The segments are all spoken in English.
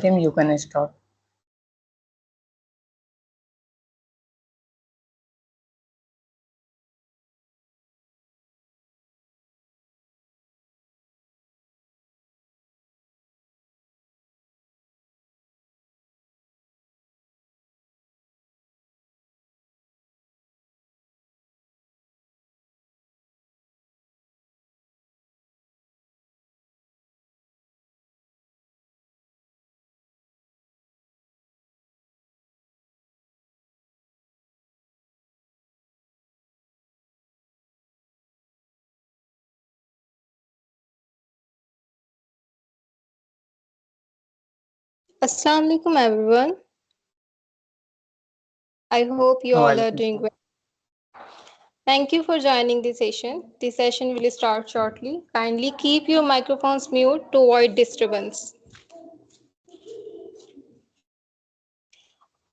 Rim, you can start. Assalamu alaikum everyone. I hope you all are Welcome, doing sir. well. Thank you for joining the session. The session will start shortly. Kindly keep your microphones mute to avoid disturbance.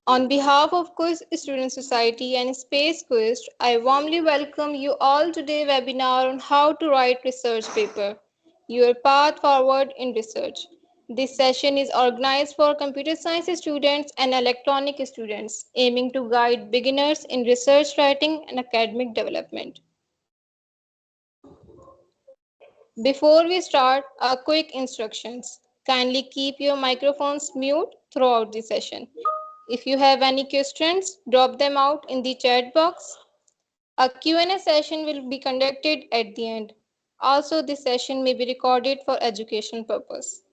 On behalf of Quiz Student Society and Space Quiz, I warmly welcome you all to today's webinar on how to write research paper, your path forward in research. This session is organized for computer science students and electronic students, aiming to guide beginners in research writing and academic development. Before we start, a quick instructions. Kindly keep your microphones mute throughout the session. If you have any questions, drop them out in the chat box. A Q&A session will be conducted at the end. Also, this session may be recorded for education purpose.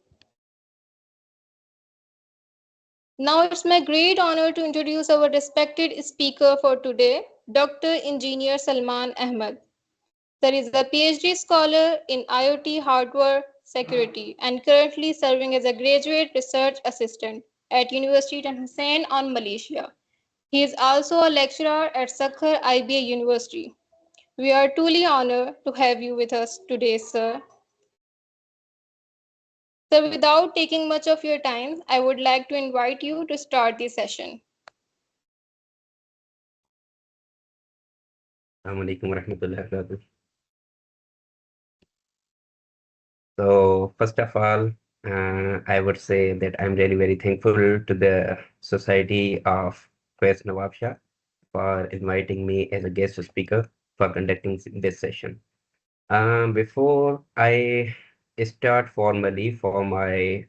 Now it's my great honor to introduce our respected speaker for today, Dr. Engineer Salman Ahmed. Sir is a PhD scholar in IoT hardware security and currently serving as a graduate research assistant at University Tan Hussein on Malaysia. He is also a lecturer at Sakhar IBA University. We are truly honored to have you with us today, sir. So without taking much of your time, I would like to invite you to start the session. Assalamu alaikum warahmatullahi wabarakatuh. So first of all, I would say that I'm really very thankful to the Society of Quest Nawabshah for inviting me as a guest speaker for conducting this session. Before I start formally for my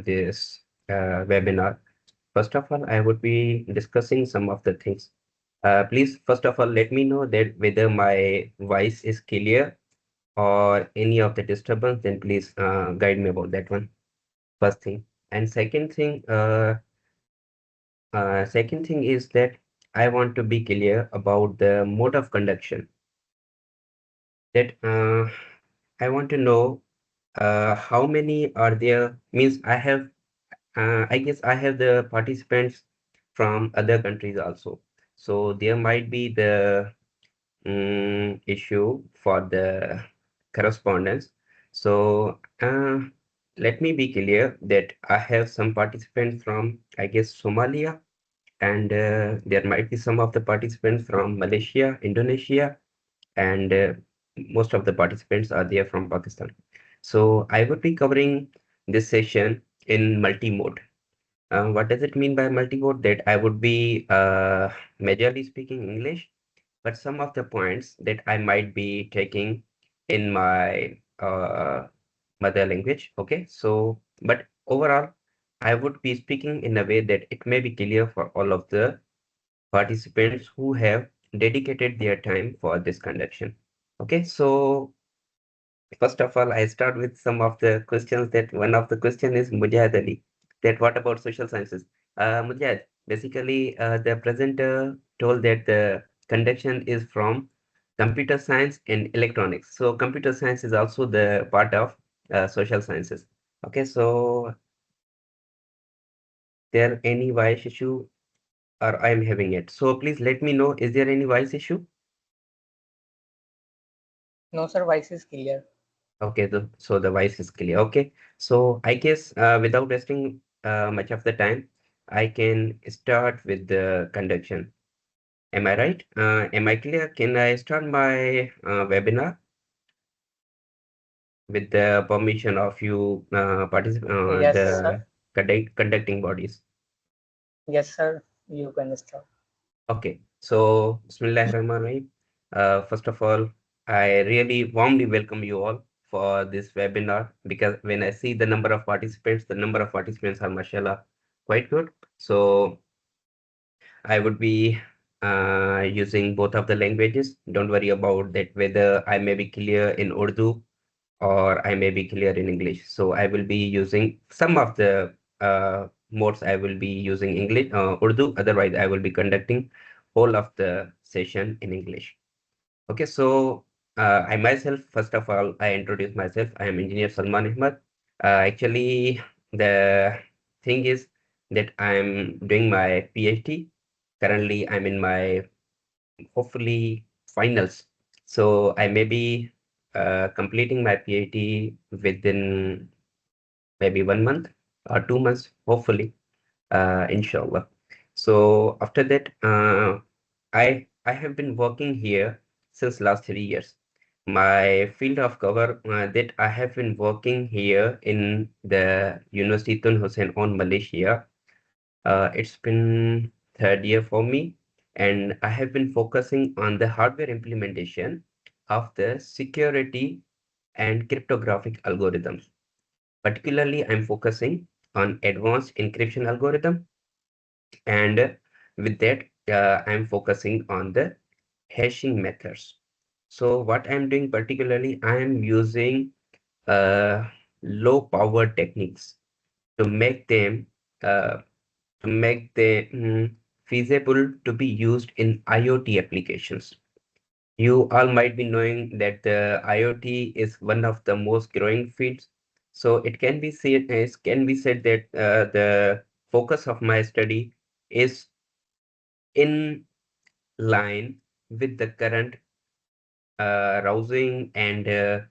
this webinar, first of all, I would be discussing some of the things. Please, first of all, let me know that whether my voice is clear or any of the disturbance, then please guide me about that one. First thing. And second thing is that I want to be clear about the mode of conduction. That I want to know how many are there. Means I guess I have the participants from other countries also. So there might be the issue for the correspondence. So let me be clear that I have some participants from, I guess, Somalia, and there might be some of the participants from Malaysia, Indonesia, and most of the participants are there from Pakistan. So I would be covering this session in multi-mode. What does it mean by multi-mode? That I would be majorly speaking English, but some of the points that I might be taking in my mother language. Okay, so but overall, I would be speaking in a way that it may be clear for all of the participants who have dedicated their time for this conduction. Okay, so first of all, I start with some of the questions. That one of the question is Mujahid Ali. That what about social sciences? Mujahid, basically, the presenter told that the conduction is from computer science and electronics. So computer science is also the part of social sciences. Okay, so there any voice issue or I'm having it. So please let me know, is there any voice issue? No, sir, voice is clear. Okay, so the voice is clear. Okay, so I guess without wasting much of the time, I can start with the conduction. Am I right? Am I clear? Can I start my webinar with the permission of you Yes, sir. the conducting bodies. Yes, sir. You can start. Okay, so Bismillahirrahmanirrahim. First of all, I really warmly welcome you all for this webinar because when I see the number of participants are mashallah quite good. So I would be using both of the languages. Don't worry about that whether I may be clear in Urdu or I may be clear in English. So I will be using some of the modes. I will be using English, Urdu. Otherwise, I will be conducting whole of the session in English. Okay, so I myself, first of all, I introduce myself. I am Engineer Salman Ahmed. Actually, the thing is that I'm doing my PhD. Currently, I'm in my hopefully finals. So I may be completing my PhD within maybe 1 month or 2 months, hopefully, inshallah. So after that, I have been working here since last 3 years. My field of cover that I have been working here in the University Tun Hussein on Malaysia. It's been third year for me, and I have been focusing on the hardware implementation of the security and cryptographic algorithms. Particularly, I'm focusing on advanced encryption algorithm, and with that, I'm focusing on the hashing methods. So what I'm doing particularly, I am using uh, low power techniques to make them uh, feasible to be used in IoT applications. You all might be knowing that the IoT is one of the most growing fields. So it can be said that the focus of my study is in line with the current rousing and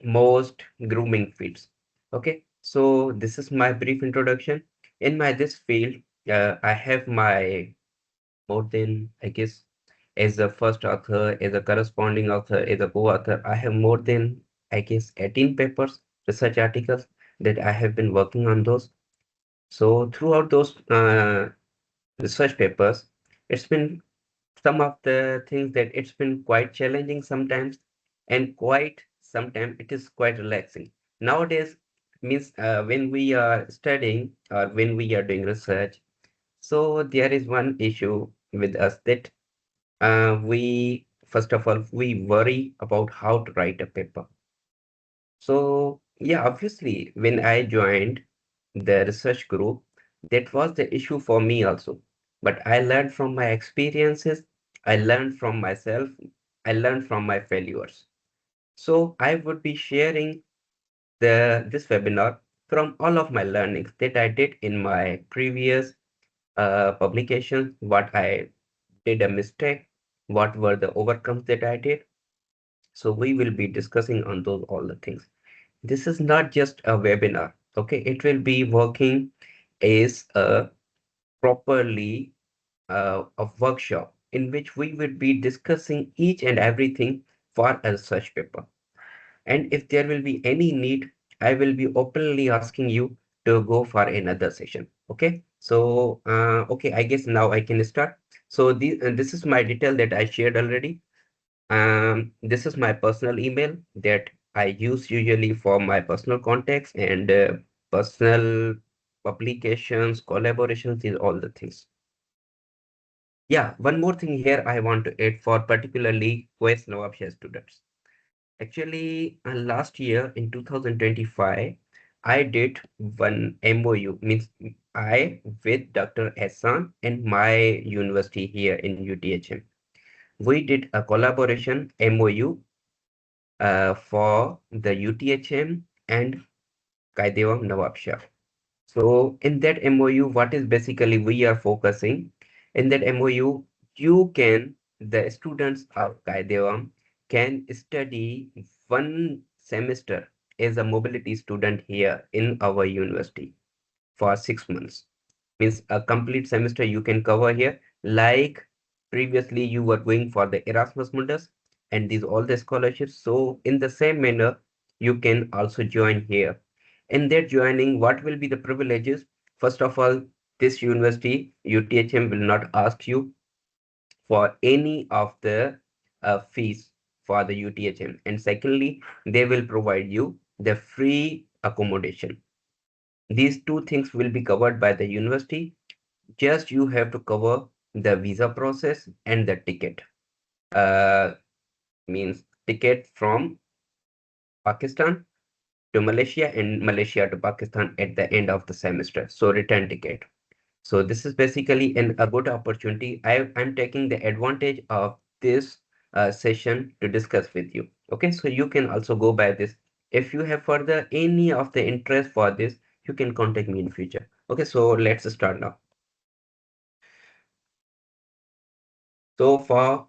most grooming fields. Okay, so this is my brief introduction. In my this field, I have my more than, I guess, as a first author, as a corresponding author, as a co-author, I have more than, I guess, 18 papers, research articles that I have been working on those. So throughout those research papers, it's been some of the things that it's been quite challenging sometimes, and quite sometimes it is quite relaxing. Nowadays, means when we are studying or when we are doing research, so there is one issue with us that we first of all we worry about how to write a paper. So yeah, obviously when I joined the research group, that was the issue for me also. But I learned from my experiences, I learned from myself, I learned from my failures. So I would be sharing this webinar from all of my learnings that I did in my previous publications, what I did a mistake, what were the overcomes that I did. So we will be discussing on those all the things. This is not just a webinar, okay? It will be working as a properly a workshop in which we will be discussing each and everything for a research paper. And if there will be any need, I will be openly asking you to go for another session. Okay. So, okay, I guess now I can start. So this is my detail that I shared already. This is my personal email that I use usually for my personal contacts and personal publications, collaborations, these all the things. Yeah, one more thing here I want to add for particularly Quest Nawabshah students. Actually, last year in 2025, I did one MOU, means I with Dr. Hassan and my university here in UTHM. We did a collaboration MOU for the UTHM and Kaidewam Nawabshah. So in that MOU, what is basically we are focusing in that MOU, the students of Kaidewam can study 1 semester as a mobility student here in our university for 6 months. Means a complete semester you can cover here. Like previously you were going for the Erasmus Mundus and these all the scholarships. So in the same manner, you can also join here In that joining, what will be the privileges? First of all, this university, UTHM, will not ask you for any of the fees for the UTHM. And secondly, they will provide you the free accommodation. These two things will be covered by the university. Just you have to cover the visa process and the ticket. Means ticket from Pakistan to Malaysia and Malaysia to Pakistan at the end of the semester. So return ticket. So this is basically a good opportunity. I'm taking the advantage of this session to discuss with you. Okay, so you can also go by this. If you have further any of the interest for this, you can contact me in future. Okay, so let's start now. So for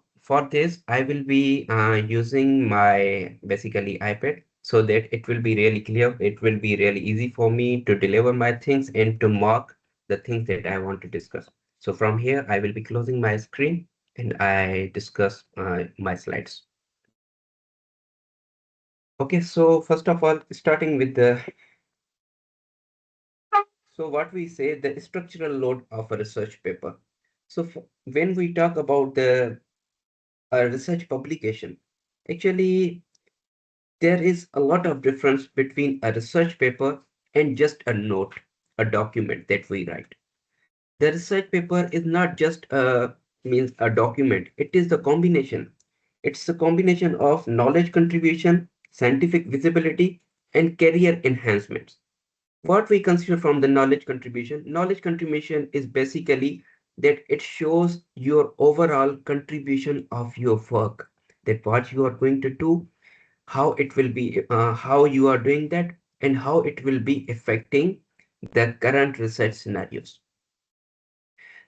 this, I will be using my basically iPad so that it will be really clear. It will be really easy for me to deliver my things and to mark the things that I want to discuss. So from here, I will be closing my screen and I discuss my slides. Okay, so first of all, starting with the so what we say the structural load of a research paper. So when we talk about the research publication, actually there is a lot of difference between a research paper and just a note, a document that we write. The research paper is not just a means a document. It is the combination. It's a combination of knowledge contribution, scientific visibility, and career enhancements. What we consider from the knowledge contribution is basically that it shows your overall contribution of your work, that what you are going to do, how it will be how you are doing that, and how it will be affecting the current research scenarios.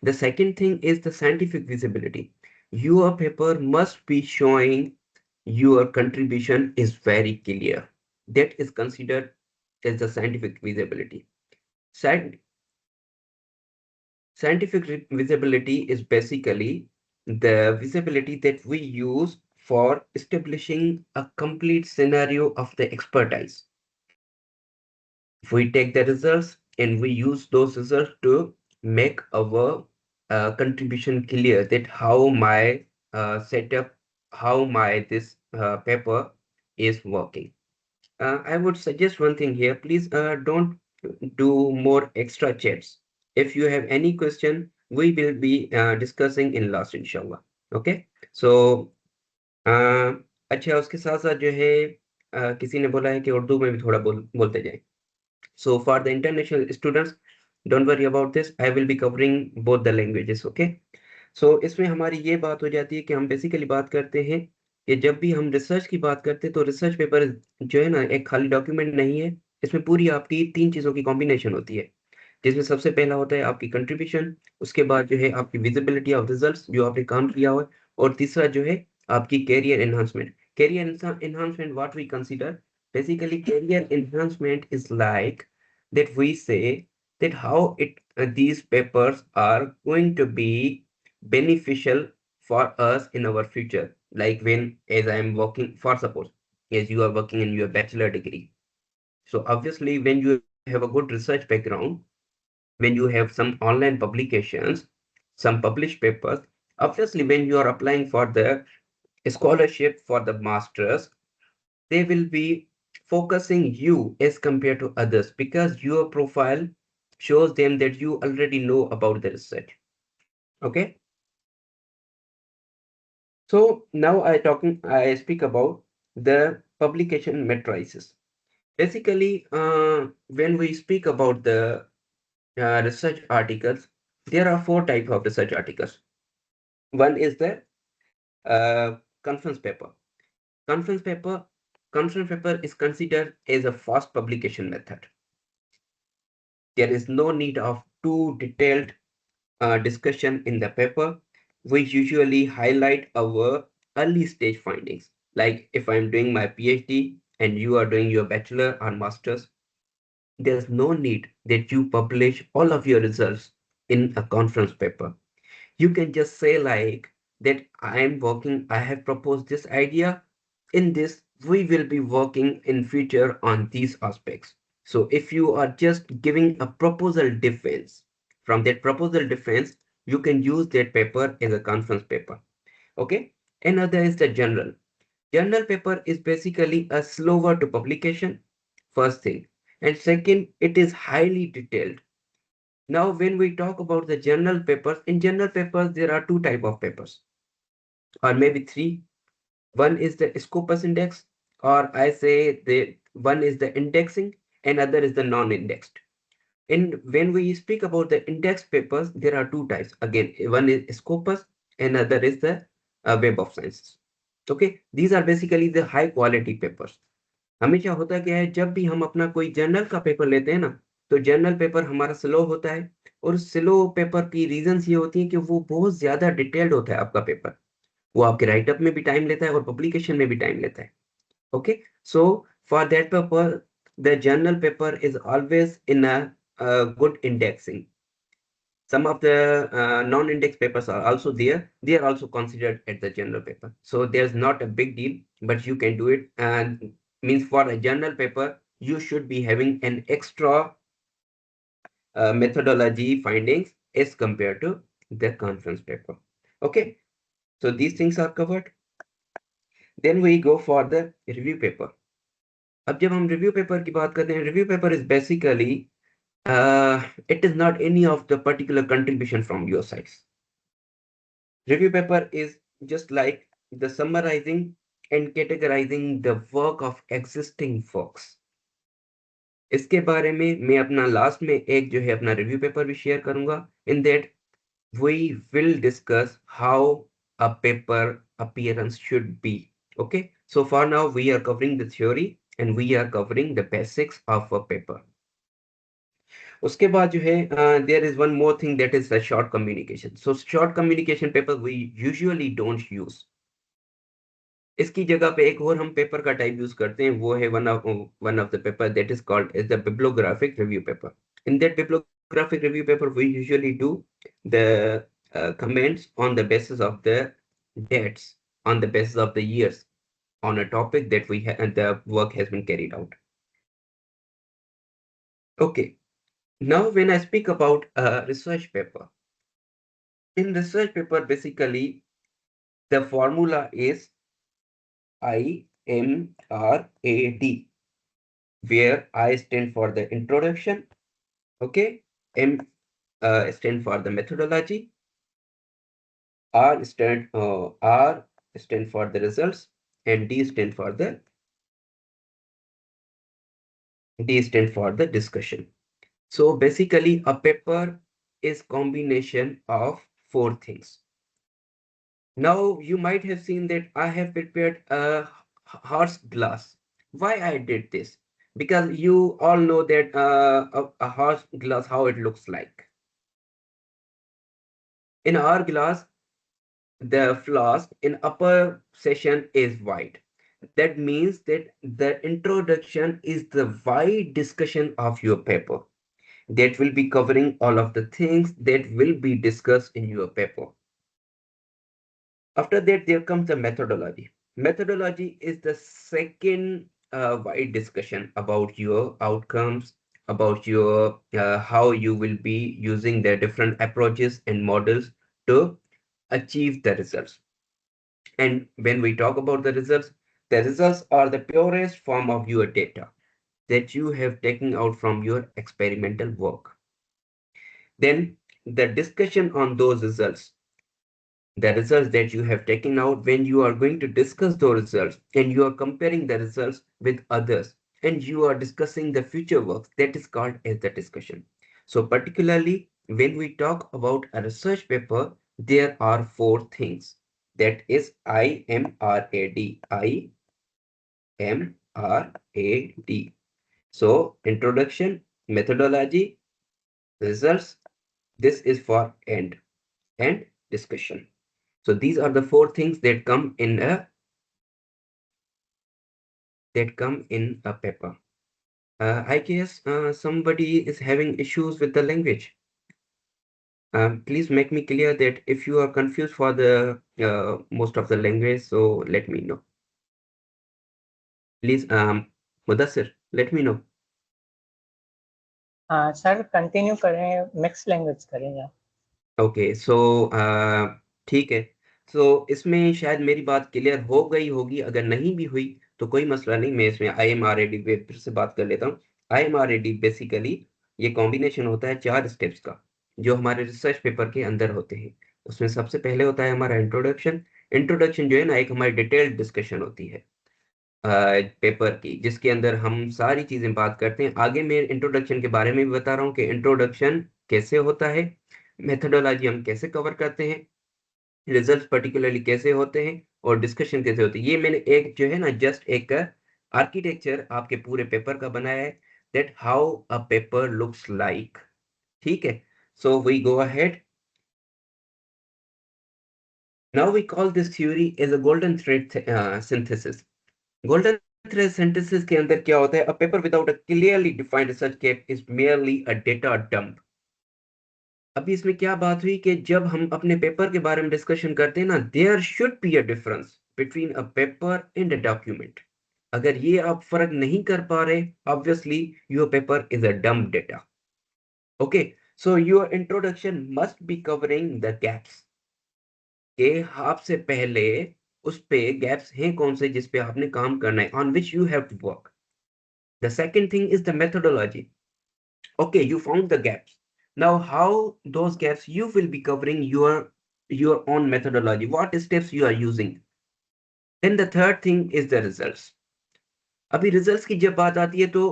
The second thing is the scientific visibility. Your paper must be showing your contribution is very clear. That is considered as the scientific visibility. Scient- Scientific visibility is basically the visibility that we use for establishing a complete scenario of the expertise. If we take the results and we use those results to make our contribution clear that how my setup, how my this paper is working. I would suggest one thing here. Please don't do more extra chats. If you have any question, we will be discussing in last, inshallah. Okay? So, अच्छा उसके साथ साथ जो है किसी ने बोला है कि उर्दू में भी थोड़ा बोलते जाएं. So for the international students, don't worry about this. I will be covering both the languages, okay? So इसमें हमारी ये बात हो जाती है कि हम बेसिकली बात करते हैं कि जब भी हम रिसर्च की बात करते हैं तो रिसर्च पेपर जो है ना एक खाली डॉक्यूमेंट नहीं है. इसमें पूरी आपकी 3 चीज़ों की कॉम्बिनेशन होती है, जिसमें सबसे पहला होता है आपकी कंट्रीब्यूशन, उसके बाद जो है आपकी विजिबिलिटी ऑफ रिजल्ट्स जो आपने काम किया हुआ है, और तीसरा जो है आपकी career enhancement. Career enhancement, what we consider basically career enhancement is like that we say that how these papers are going to be beneficial for us in our future. Like when as I am working for suppose as you are working in your bachelor degree. So obviously when you have a good research background, when you have some online publications, some published papers, obviously when you are applying for the scholarship for the masters, they will be focusing you as compared to others because your profile shows them that you already know about the research. Okay. So now I speak about the publication matrices. Basically, when we speak about the research articles, there are 4 types of research articles. One is the conference paper. Conference paper, conference paper is considered as a fast publication method. There is no need of too detailed discussion in the paper. We usually highlight our early stage findings. Like if I'm doing my PhD and you are doing your bachelor or master's, there's no need that you publish all of your results in a conference paper. You can just say like that I have proposed this idea. In this, we will be working in future on these aspects. So if you are just giving a proposal defense, from that proposal defense, you can use that paper as a conference paper. Okay. Another is the journal. Journal paper is basically a slower to publication, first thing. And second, it is highly detailed. Now, when we talk about the journal papers, in journal papers, there are two type of papers, or maybe three. One is the Scopus index, or I say the one is the indexing, and other is the non-indexed. And when we speak about the index papers, there are two types. Again, one is Scopus, and other is the Web of Sciences. Okay, these are basically the high quality papers. हमेशा होता क्या है, जब भी हम अपना कोई journal का पेपर लेते हैं ना, तो जर्नल पेपर हमारा स्लो होता है, और स्लो पेपर की रीजंस ये होती है कि वो बहुत ज्यादा डिटेल्ड होता है आपका पेपर, वो आपके राइटअप में भी टाइम लेता है और पब्लिकेशन में भी टाइम लेता है. Okay, so for that purpose, the journal paper is always in a good indexing. Some of the non-index papers are also there. They are also considered at the journal paper. So there's not a big deal, but you can do it. And means for a journal paper, you should be having an extra methodology findings as compared to the conference paper. Okay, so these things are covered. Then we go for the review paper. अब जब हम review paper की बात करते हैं, review paper is basically it is not any of the particular contribution from your sides. Review paper is just like the summarizing and categorizing the work of existing works. इसके बारे में मैं अपना last में एक जो है अपना रिव्यू पेपर भी शेयर करूंगा. In that we will discuss how a paper appearance should be. Okay, so for now we are covering the theory and we are covering the basics of a paper. उसके बाद जो है there is one more thing, that is the short communication. So short communication paper we usually don't use. इसकी जगह पे एक और हम पेपर का टाइप यूज करते हैं, वो है one of the paper that is called as the bibliographic review paper. In that bibliographic review paper we usually do the comments on the basis of the dates, on the basis of the years, on a topic that we have and the work has been carried out. Okay, now when I speak about a research paper, in research paper basically the formula is IMRAD, where I stand for the introduction, okay, M stand for the methodology, R stand for the results, and D stand for the discussion. So basically a paper is combination of four things. Now you might have seen that I have prepared a horse glass. Why I did this? Because you all know that a horse glass, how it looks like. In our glass, the flask in upper section is white. That means that the introduction is the wide discussion of your paper. That will be covering all of the things that will be discussed in your paper. After that, there comes the methodology. Methodology is the second wide discussion about your outcomes, about your how you will be using the different approaches and models to achieve the results. And when we talk about the results are the purest form of your data that you have taken out from your experimental work. Then the discussion on those results, the results that you have taken out, when you are going to discuss those results and you are comparing the results with others and you are discussing the future works, that is called as the discussion. So particularly when we talk about a research paper, there are four things. That is IMRAD. IMRAD. So introduction, methodology, results. This is for end and discussion. So these are the four things that come in a paper. I guess somebody is having issues with the language. Please make me clear that if you are confused for the most of the language, so let me know. Please, Mudassir, let me know. हाँ sir, continue करें, mix language करेंगे आप। Okay so ठीक है। सो इसमें शायद मेरी बात क्लियर हो गई होगी, अगर नहीं भी हुई तो कोई मसला नहीं, मैं इसमें I M R A D पे फिर से बात कर लेता हूँ। I M R A D basically ये कॉम्बिनेशन होता है 4 स्टेप्स का, जो हमारे रिसर्च पेपर के अंदर होते हैं। उसमें सबसे पहले होता है हमारा इंट्रोडक्शन। इंट्रोडक्शन जो है ना, एक हमारी डिटेल्ड डिस्कशन होती है पेपर की, जिसके अंदर हम सारी चीजें बात करते हैं। आगे मैं इंट्रोडक्शन के बारे में भी बता रहा हूँ कि इंट्रोडक्शन कैसे होता है, मेथोडोलॉजी हम कैसे कवर करते हैं, रिजल्ट पर्टिकुलरली कैसे होते हैं, और डिस्कशन कैसे होती है। ये मैंने एक जो है ना जस्ट एक आर्किटेक्चर आपके पूरे पेपर का बनाया है, that how a paper looks like. ठीक है, so we go ahead. Now we call this theory as a golden thread synthesis. Golden thread synthesis के अंदर क्या होता है, a paper without a clearly defined research gap is merely a data dump. अभी इसमें क्या बात हुई कि जब हम अपने पेपर के बारे में डिस्कशन करते हैं ना, there should be a difference between a paper and a document. अगर ये आप फर्क नहीं कर पा रहे, obviously your paper is a dump data. Okay, so your introduction must be covering the gaps, के आपसे पहले उस पे गैप्स हैं कौन से जिस पे आपने काम करना है, on which you have to work. The second thing is the methodology. Okay, you found the gaps. Now, how those gaps you will be covering your own methodology, what steps you are using. Then the third thing is the results. अभी results की जब बात आती है तो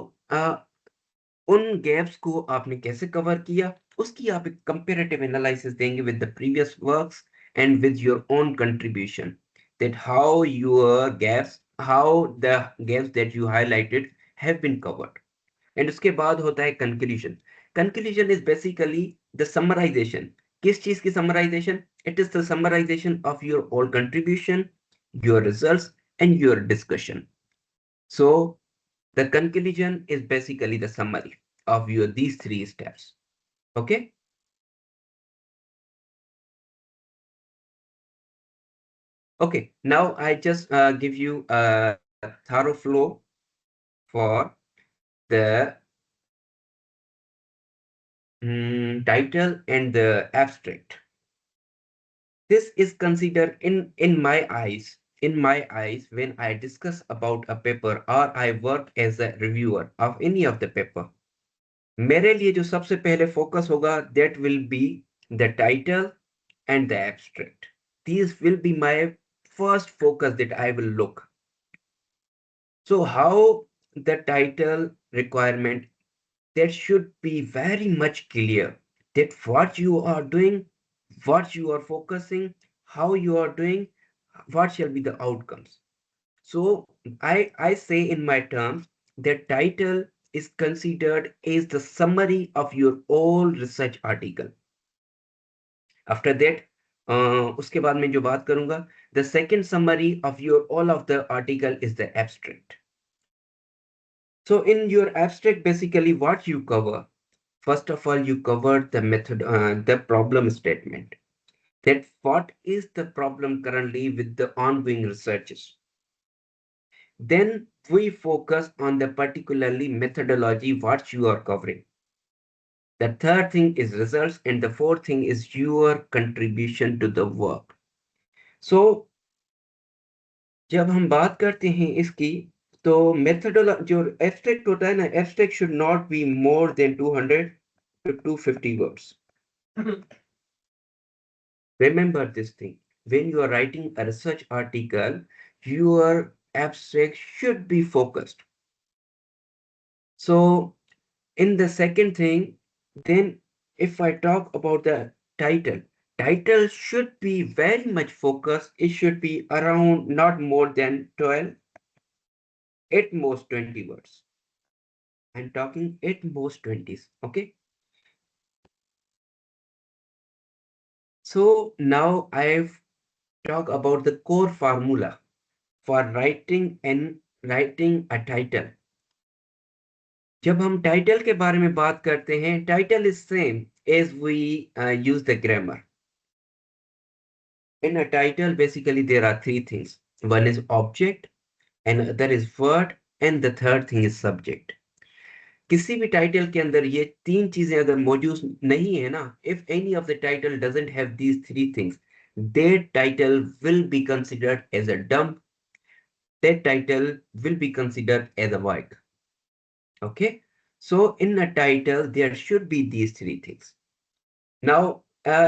उन gaps को आपने कैसे कवर किया, उसकी आप एक कंपैरेटिव एनालिसिस देंगे with the previous works and with your own contribution, that how your gaps, how the gaps that you highlighted have been covered. And उसके बाद होता है conclusion. Conclusion is basically the summarization. किस चीज की summarization? It is the summarization of your all contribution, your results and your discussion. So the conclusion is basically the summary of your these 3 steps. Okay, okay, now I just give you a thorough flow for the title and the abstract. This is considered in my eyes when I discuss about a paper or I work as a reviewer of any of the paper. मेरे लिए जो सबसे पहले focus होगा, that will be the title and the abstract. These will be my first focus that I will look. So how the title requirement, that should be very much clear, that what you are doing, what you are focusing, how you are doing, what shall be the outcomes. So I say in my terms that title is considered as the summary of your all research article. After that, उसके बाद मैं जो बात करूंगा, the second summary of your all of the article is the abstract. So in your abstract, basically what you cover, first of all, you cover the method, the problem statement. That what is the problem currently with the ongoing researches. Then we focus on the particularly methodology what you are covering. The third thing is results, and the fourth thing is your contribution to the work. So जब हम बात करते हैं इसकी, तो methodology जो abstract होता है ना, abstract should not be more than 200 to 250 words. Remember this thing. When you are writing a research article, your abstract should be focused. So in the second thing, then if I talk about the title, title should be very much focused. It should be around not more than 12, at most 20 words. I'm talking at most 20s. Okay. So now I've talked about the core formula for writing a title. जब हम title के बारे में बात करते हैं, title is same as we use the grammar. In a title, basically there are 3 things. One is object, another is word, and the third thing is subject. किसी भी टाइटल के अंदर ये तीन चीजें अगर मौजूद नहीं है ना, if any of the title doesn't have these three things, that title will be considered as a dump, that title will be considered as a void. Okay, so in a title there should be these three things. Now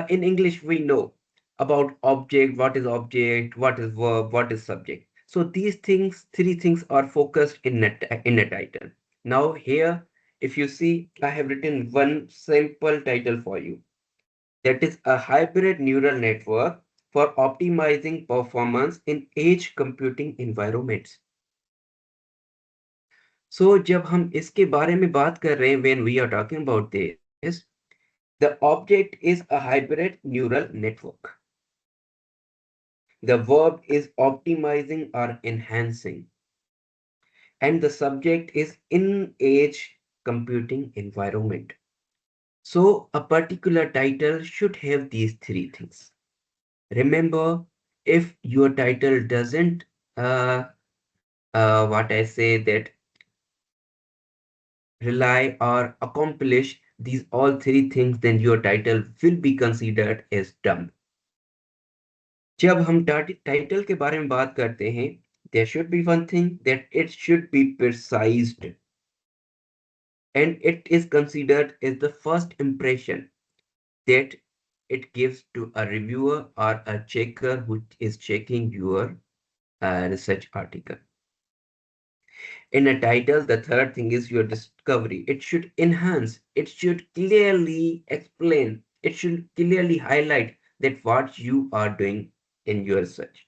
in English we know about object, what is verb, what is subject. So these things, three things are focused in a title. Now here, if you see, I have written one simple title for you, that is a hybrid neural network for optimizing performance in edge computing environments. So जब हम इसके बारे में बात कर रहे हैं, when we are talking about this, the object is a hybrid neural network. The verb is optimizing or enhancing. And the subject is in edge computing environment. So a particular title should have these three things. Remember, if your title doesn't, what I say, that rely or accomplish these all three things, then your title will be considered as dumb. जब हम title के बारे में बात करते हैं, there should be one thing, that it should be precised, and it is considered as the first impression that it gives to a reviewer or a checker who is checking your research article. In a title, the third thing is your discovery. It should enhance, it should clearly explain, it should clearly highlight that what you are doing in your research.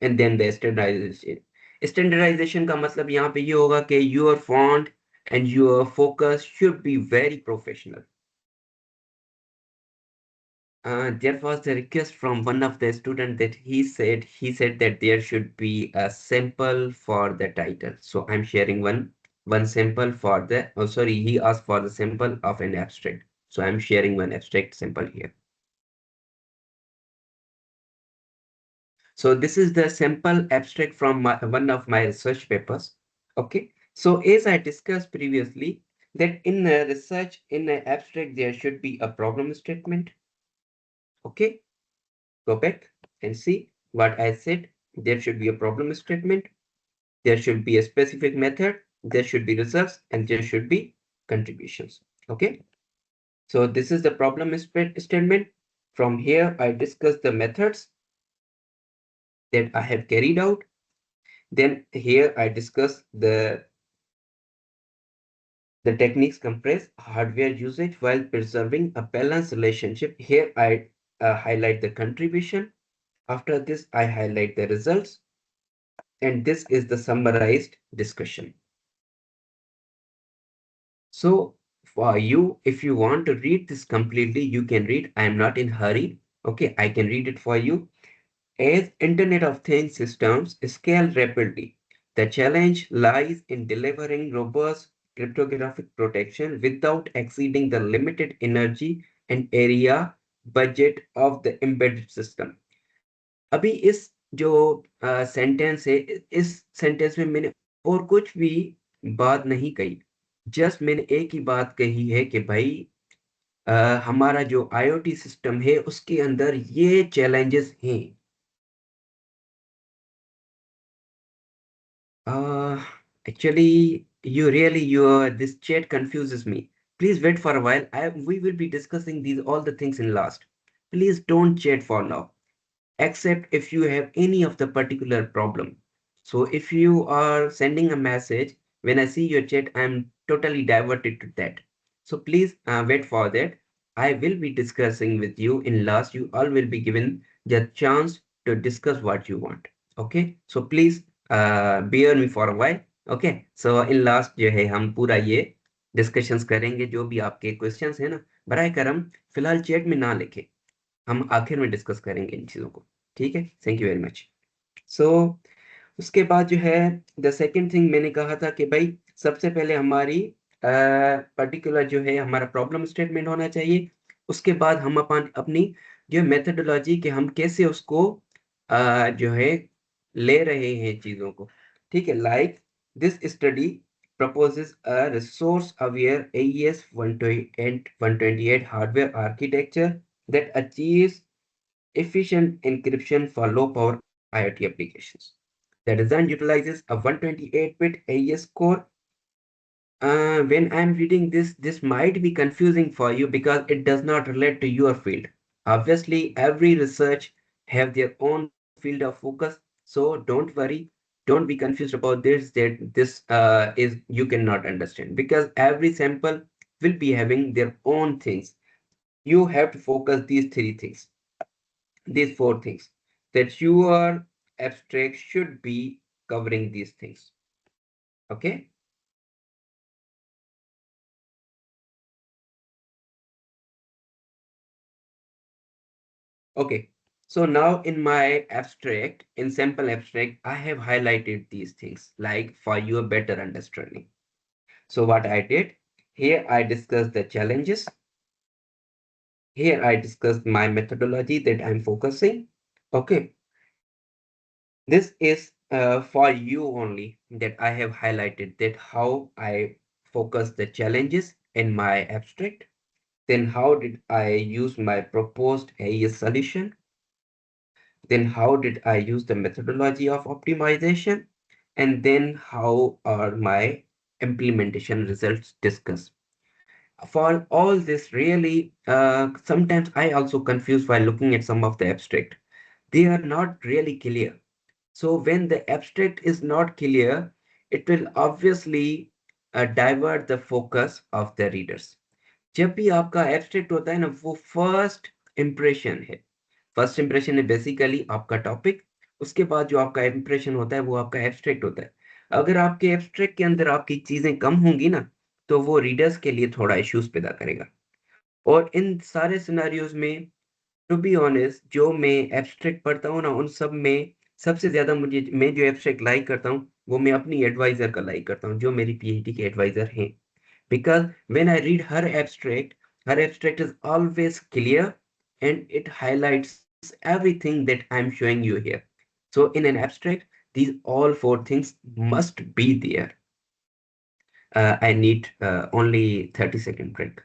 And then the standardization. Standardization का मतलब यहाँ पे ये होगा कि your font and your focus should be very professional. There was a request from one of the students that he said that there should be a sample for the title. So I'm sharing one sample for the, oh sorry, he asked for the sample of an abstract. So I'm sharing one abstract sample here. So this is the sample abstract from one of my research papers. Okay. So as I discussed previously, that in a research, in an abstract, there should be a problem statement. Okay. Go back and see what I said. There should be a problem statement. There should be a specific method. There should be results, and there should be contributions. Okay. So this is the problem statement. From here, I discuss the methods that I have carried out. Then here I discuss the techniques compress hardware usage while preserving a balanced relationship. Here I highlight the contribution. After this, I highlight the results. And this is the summarized discussion. So for you, if you want to read this completely, you can read. I am not in hurry. Okay, I can read it for you. As Internet of Things systems scale rapidly, the challenge lies in delivering robust cryptographic protection without exceeding the limited energy and area budget of the embedded system. अभी इस जो sentence है, इस sentence में मैंने और कुछ भी बात नहीं कही, जस्ट मैंने एक ही बात कही है कि भाई हमारा जो आईओटी सिस्टम है उसके अंदर ये चैलेंजेस हैं. Actually, this chat confuses me. Please wait for a while. We will be discussing all the things in last. Please don't chat for now, except if you have any of the particular problem. So if you are sending a message, when I see your chat, I'm totally diverted to that. So please wait for that. I will be discussing with you in last. You all will be given the chance to discuss what you want. Okay. So please bear me for a while. Okay. So in last जो है हम पूरा ये discussions करेंगे. जो भी आपके questions है ना, बराए करम फिलहाल चैट में ना लिखे, हम आखिर में डिस्कस करेंगे इन चीज़ों को. ठीक है. Thank you very much. So उसके बाद जो है द सेकेंड थिंग मैंने कहा था कि भाई सबसे पहले हमारी पर्टिकुलर जो है हमारा प्रॉब्लम स्टेटमेंट होना चाहिए. उसके बाद हम अपनी जो मेथडोलॉजी के हम कैसे उसको जो है ले रहे हैं चीज़ों को. ठीक है. Like this study proposes a resource-aware AES 128 hardware architecture that achieves efficient encryption for low-power IoT applications. The design utilizes a 128-bit AES core. When I'm reading this, this might be confusing for you because it does not relate to your field. Obviously, every research have their own field of focus, so don't worry, don't be confused about this is you cannot understand because every sample will be having their own things. You have to focus these three things, these four things, that your abstract should be covering these things. Okay. Okay, so now in my abstract, in sample abstract, I have highlighted these things like for your better understanding. So what I did, here I discussed the challenges. Here I discussed my methodology that I'm focusing. Okay, this is for you only that I have highlighted that how I focus the challenges in my abstract. Then how did I use my proposed AES solution? Then how did I use the methodology of optimization? And then how are my implementation results discussed? For all this, really, sometimes I also confuse while looking at some of the abstract. They are not really clear. So when the abstract is not clear, it will obviously divert the focus of the readers. जब भी आपका abstract होता है ना वो first impression है, first impression है basically आपका टॉपिक, उसके बाद जो आपका इंप्रेशन होता है वो आपका एब्स्ट्रैक्ट होता है. अगर आपके एब्स्ट्रैक्ट के अंदर आपकी चीजें कम होंगी ना तो वो रीडर्स के लिए थोड़ा इश्यूज पैदा करेगा. और इन सारे सिनेरियोज में टू बी ऑनेस्ट जो मैं एब्स्ट्रैक्ट पढ़ता हूँ ना उन सब में सबसे ज्यादा मुझे मैं जो एब्स्ट्रैक्ट लाइक करता हूँ वो मैं अपनी एडवाइजर का लाइक करता हूँ जो मेरी पीएचडी के एडवाइजर हैं. Because when I read her abstract is always clear and it highlights everything that I'm showing you here. So in an abstract, these all four things must be there. I need only 30-second break.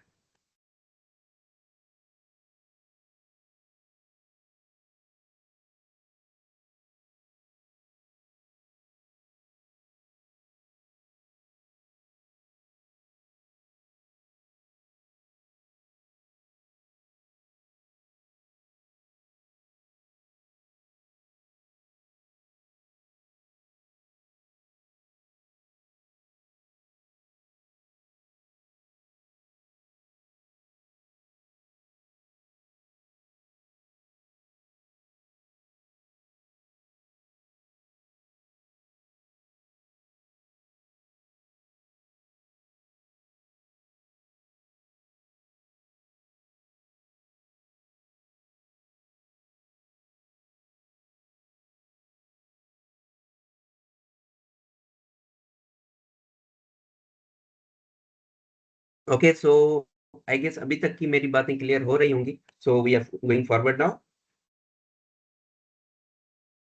Okay, so I guess अभी तक की मेरी बातें clear हो रही होंगी. So we are going forward now.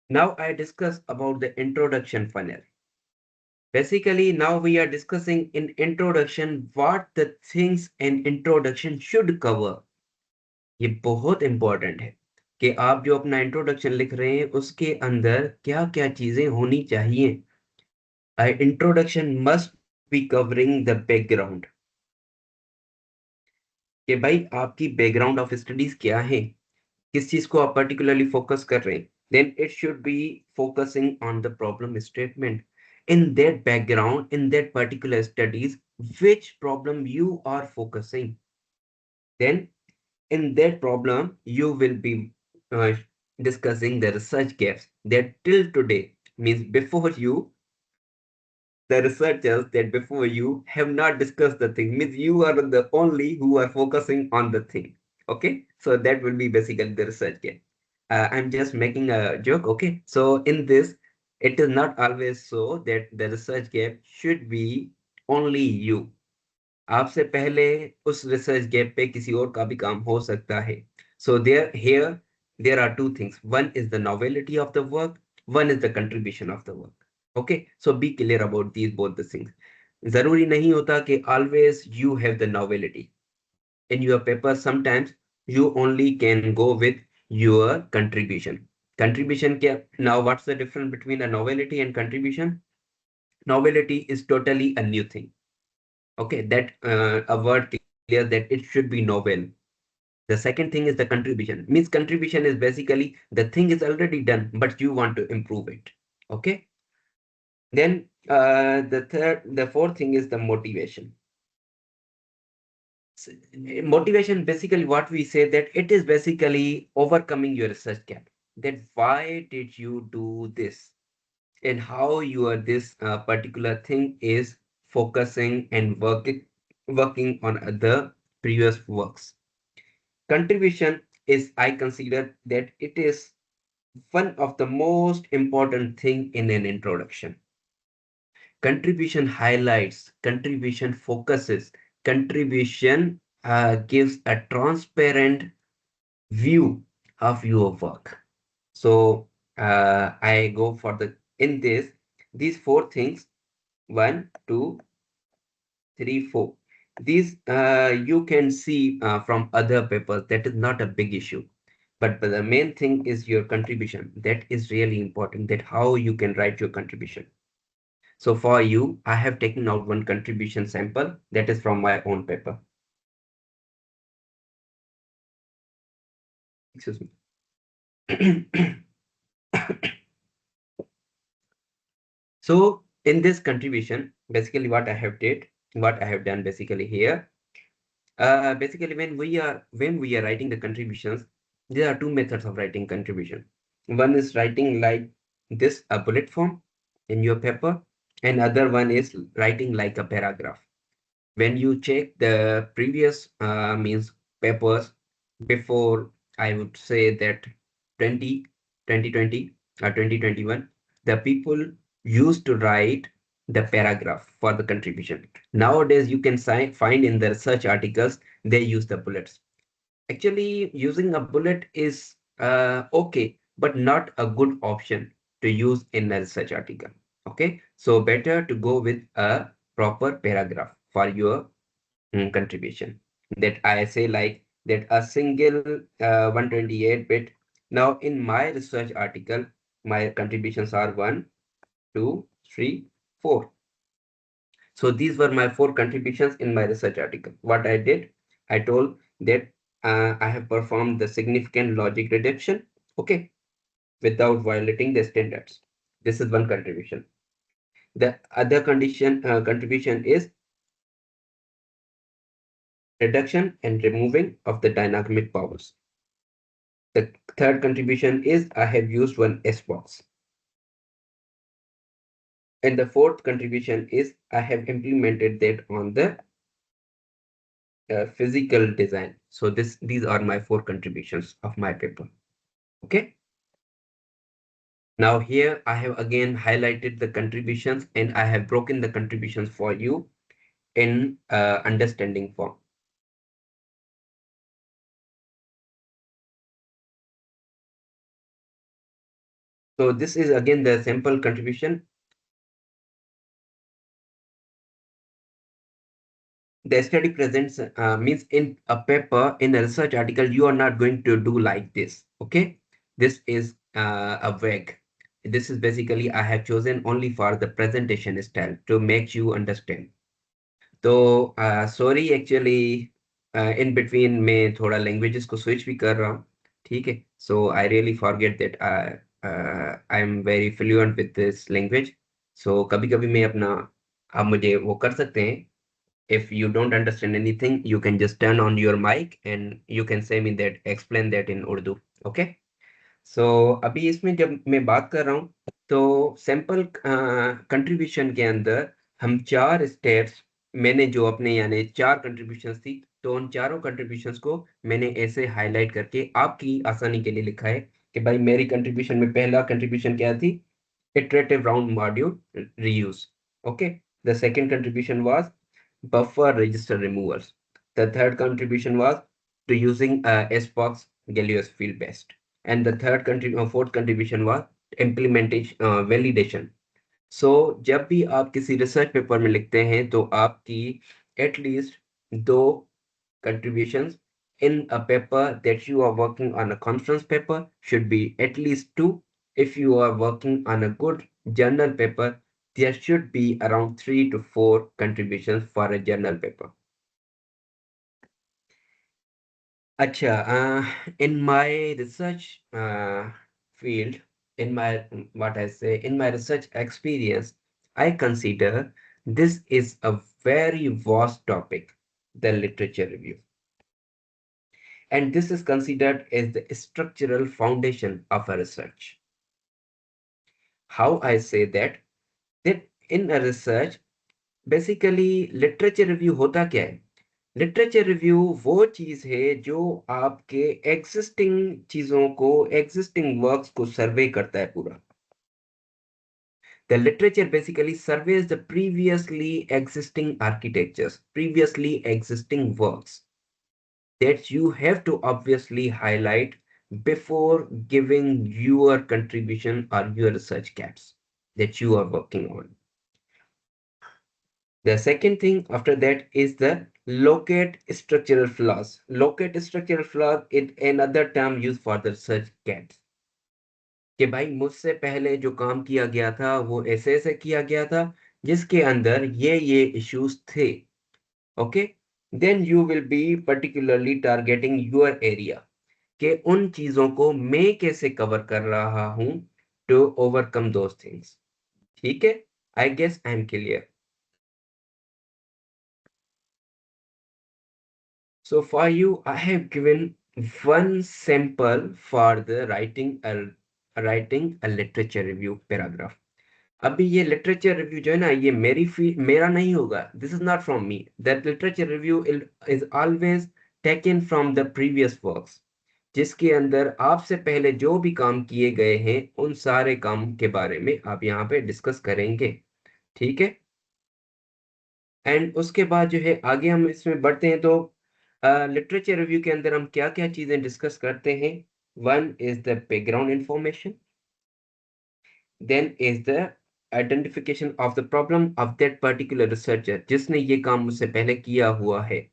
Now I discuss about the introduction funnel. Basically, now we are discussing in introduction what the things an introduction should cover. ये बहुत इंपॉर्टेंट है कि आप जो अपना इंट्रोडक्शन लिख रहे हैं उसके अंदर क्या क्या चीजें होनी चाहिए. Introduction must be covering the background कि भाई आपकी बैकग्राउंड ऑफ स्टडीज क्या है, किस चीज को आप पर्टिकुलरली फोकस कर रहे हैं. Then it should be focusing on the problem statement in that background, in that particular studies, which problem you are focusing. Then in that problem, you will be uh, discussing the research gaps that till today means before you, the researchers that before you have not discussed the thing means you are the only who are focusing on the thing. Okay, so that will be basically the research gap. I'm just making a joke. Okay, so in this, it is not always so that the research gap should be only you. आपसे पहले उस research gap पे किसी और का भी काम हो सकता है. So there are two things. One is the novelty of the work, one is the contribution of the work. Okay, so be clear about these both the things. जरूरी नहीं होता कि always you have the novelty in your paper. Sometimes you only can go with your contribution. Contribution क्या? Now what's the difference between a novelty and contribution? Novelty is totally a new thing. Okay, that a word clear that it should be novel. The second thing is the contribution. Means contribution is basically the thing is already done, but you want to improve it. Okay. Then the fourth thing is the motivation. Motivation, basically what we say that it is basically overcoming your research gap. That why did you do this and how your this particular thing is focusing and working on the previous works. Contribution is, I consider that it is one of the most important thing in an introduction. Contribution highlights, contribution focuses, contribution gives a transparent view of your work. So I go for in these four things, 1, 2, 3, 4. These you can see from other papers. That is not a big issue. But the main thing is your contribution. That is really important, that how you can write your contribution. So for you, I have taken out one contribution sample that is from my own paper. Excuse me. So in this contribution, basically what I have done basically here, basically when we are writing the contributions, there are two methods of writing contribution. One is writing like this, a bullet form in your paper, and other one is writing like a paragraph. When you check the previous means papers before, I would say that 2020 or 2021, the people used to write the paragraph for the contribution. Nowadays, you can find in the research articles, they use the bullets. Actually, using a bullet is okay, but not a good option to use in a research article. Okay, so better to go with a proper paragraph for your contribution. That I say like that a single 128 bit. Now in my research article, my contributions are 1, 2, 3, 4. So these were my 4 contributions in my research article. What I did, I told that I have performed the significant logic reduction, okay, without violating the standards. This is one contribution. The other contribution is reduction and removing of the dynamic powers. The third contribution is I have used one S box. And the fourth contribution is I have implemented that on the physical design. So these are my 4 contributions of my paper. Okay. Now here I have again highlighted the contributions and I have broken the contributions for you in understanding form. So this is again the sample contribution. The study presents means in a paper, in a research article, you are not going to do like this. Okay, this is a vague. This is basically I have chosen only for the presentation style to make you understand. तो sorry actually in between मैं थोड़ा languages को switch भी कर रहा हूँ, ठीक है. So I really forget that I am very fluent with this language. So कभी कभी मैं अपना, आप मुझे वो कर सकते हैं. If you don't understand anything, you can just turn on your mic and you can say me that, explain that in Urdu. Okay. So अभी इसमें जब मैं बात कर रहा हूँ तो सैंपल कंट्रीब्यूशन के अंदर हम 4 स्टेप्स, मैंने जो अपने यानी 4 कंट्रीब्यूशंस थी, तो उन चारों कंट्रीब्यूशंस को मैंने ऐसे हाईलाइट करके आपकी आसानी के लिए लिखा है कि भाई मेरी कंट्रीब्यूशन में पहला कंट्रीब्यूशन क्या थी, iterative round module reuse. Okay. The second contribution was buffer register removers. The third contribution was to using SBox Gallius field based. And the fourth contribution was implementation validation. जब भी आप किसी research paper में लिखते हैं तो आपकी at least 2 contributions in a paper that you are working on a conference paper should be at least 2. If you are working on a good journal paper, there should be around 3 to 4 contributions for a journal paper. Acha, in my research field, in my what I say, in my research experience, I consider this is a very vast topic, the literature review. And this is considered as the structural foundation of a research. How I say that in a research, basically literature review होता क्या है? Literature review वो चीज है जो आपके existing चीजों को एग्जिस्टिंग वर्क्स को सर्वे करता है पूरा. The literature basically surveys the previously existing architectures, previously existing works that you have to obviously highlight before giving your contribution or your research gaps that you are working on. The second thing after that is the locate structural flaws. Locate structural flaws is another term used for the research gaps. कि भाई मुझसे पहले जो काम किया गया था वो ऐसे ऐसे किया गया था जिसके अंदर ये issues थे. Okay, then you will be particularly targeting your area कि उन चीजों को मैं कैसे कवर कर रहा हूं to overcome those things. ठीक है, I guess I'm clear. So for you, I have given one sample for the writing a literature review paragraph. अभी ये literature review जो है ना ये मेरा नहीं होगा. This is not from me. That literature review is always taken from the previous works. जिसके अंदर आपसे पहले जो भी काम किए गए हैं उन सारे काम के बारे में आप यहाँ पे डिस्कस करेंगे. ठीक है. एंड उसके बाद जो है आगे हम इसमें बढ़ते हैं तो लिटरेचर रिव्यू के अंदर हम क्या क्या चीजें डिस्कस करते हैं. One is the background information, then is the identification of the problem of that particular researcher जिसने ये काम मुझसे पहले किया हुआ है,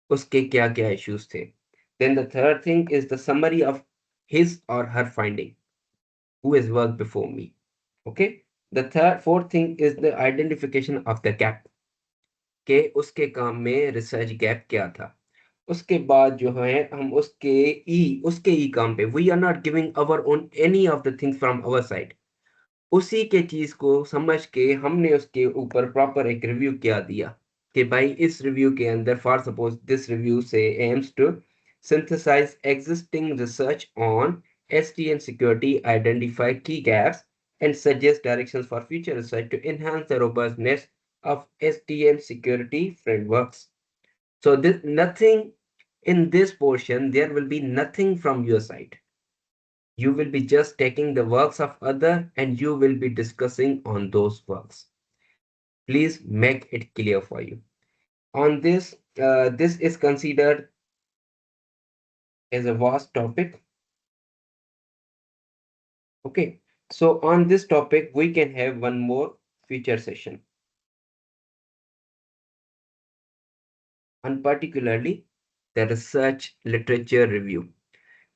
उसके क्या क्या इश्यूज थे. Then the third thing is the summary of his or her finding who has work before me. Okay, the fourth thing is the identification of the gap के उसके काम में रिसर्च गैप क्या था. उसके बाद जो है हम उसके ई काम पे we are not giving our own any of the things from our side. उसी के चीज को समझ के हमने उसके ऊपर प्रॉपर एक रिव्यू क्या दिया कि भाई इस रिव्यू के अंदर फॉर सपोज दिस रिव्यू से aims to synthesize existing research on STN security, identify key gaps, and suggest directions for future research to enhance the robustness of STN security frameworks. So this nothing in this portion, there will be nothing from your side. You will be just taking the works of other and you will be discussing on those works. Please make it clear for you. On this, this is considered as a vast topic. Okay, so on this topic, we can have one more future session. And particularly the research literature review.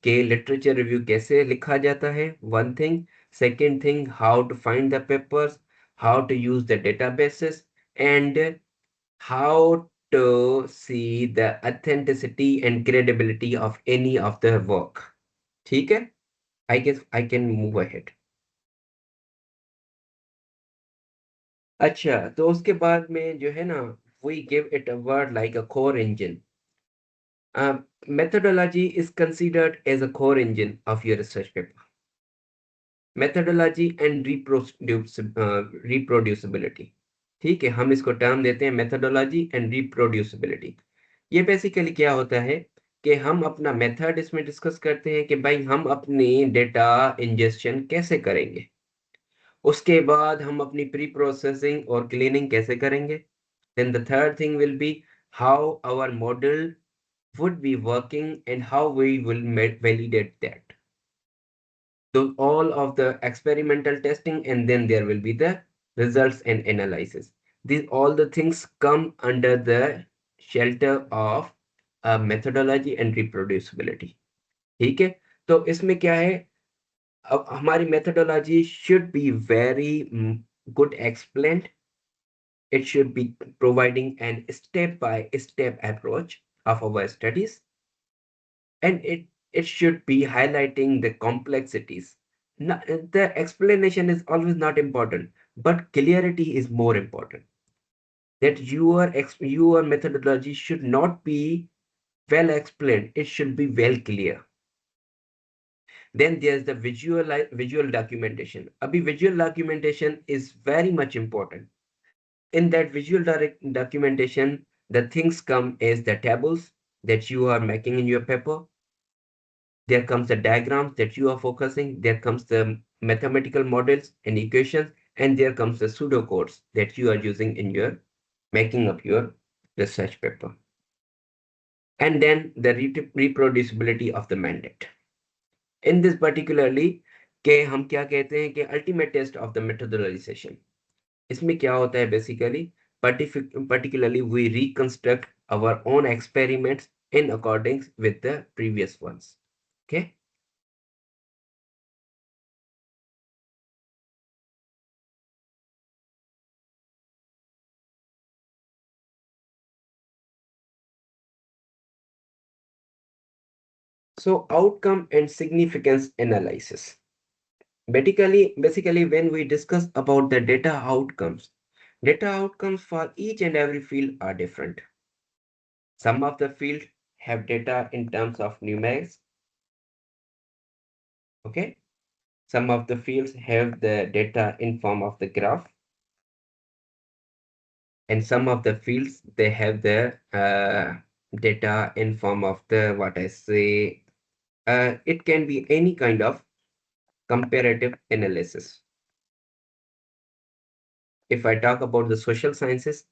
के literature review कैसे लिखा जाता है, one thing. Second thing, how to find the papers, how to use the databases, and how to see the authenticity and credibility of any of the work. ठीक है, I guess I can move ahead. अच्छा, तो उसके बाद में जो है ना we give it a word like a core engine. Methodology is considered as a core engine of your research paper. Methodology and reproducibility. ठीक है, हम इसको टर्म देते हैं methodology and reproducibility. ये बेसिकली क्या होता है कि हम अपना मेथड इसमें डिस्कस करते हैं कि भाई हम अपनी डेटा इंजेक्शन कैसे करेंगे. उसके बाद हम अपनी प्री प्रोसेसिंग और क्लीनिंग कैसे करेंगे. Then the third thing will be how our model would be working and how we will validate that. So all of the experimental testing and then there will be the results and analysis. These all the things come under the shelter of methodology and reproducibility. ठीक है, तो इसमें क्या है, अब हमारी methodology should be very good explained. It should be providing an step-by-step approach of our studies, and it should be highlighting the complexities. The explanation is always not important, but clarity is more important. That your methodology should not be well explained, it should be well clear. Then there's the visual documentation. Abhi visual documentation is very much important. In that visual documentation, the things come as the tables that you are making in your paper. There comes the diagrams that you are focusing. There comes the mathematical models and equations, and there comes the pseudocodes that you are using in your making up your research paper. And then the reproducibility of the mandate. In this particularly, के हम क्या कहते हैं कि ultimate test of the methodologization. इसमें क्या होता है basically, particularly we reconstruct our own experiments in accordance with the previous ones. Okay. So outcome and significance analysis. Basically, when we discuss about the data outcomes for each and every field are different. Some of the fields have data in terms of numerics. Okay. Some of the fields have the data in form of the graph. And some of the fields, they have the data in form of the, what I say, it can be any kind of comparative analysis. If I talk about the social sciences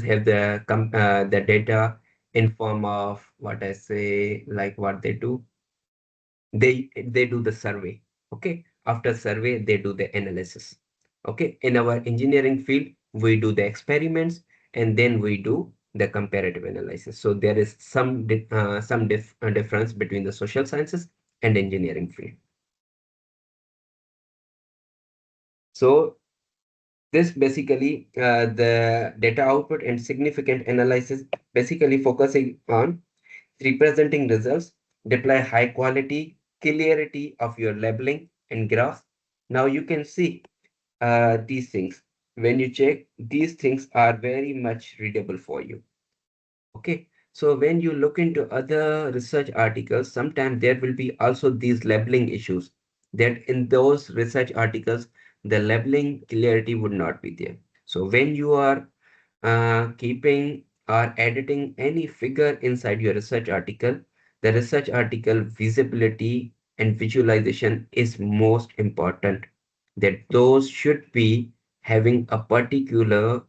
have the data in form of, what I say, like what they do. They do the survey. Okay. After survey, they do the analysis. Okay. In our engineering field, we do the experiments and then we do the comparative analysis. So there is some difference between the social sciences and engineering field. So this basically the data output and significant analysis basically focusing on representing results, deploy high quality, clarity of your labeling and graphs. Now you can see these things. When you check, these things are very much readable for you. Okay. So when you look into other research articles, sometimes there will be also these labeling issues that in those research articles, the labeling clarity would not be there. So when you are keeping or editing any figure inside your research article, the research article visibility and visualization is most important. That those should be having a particular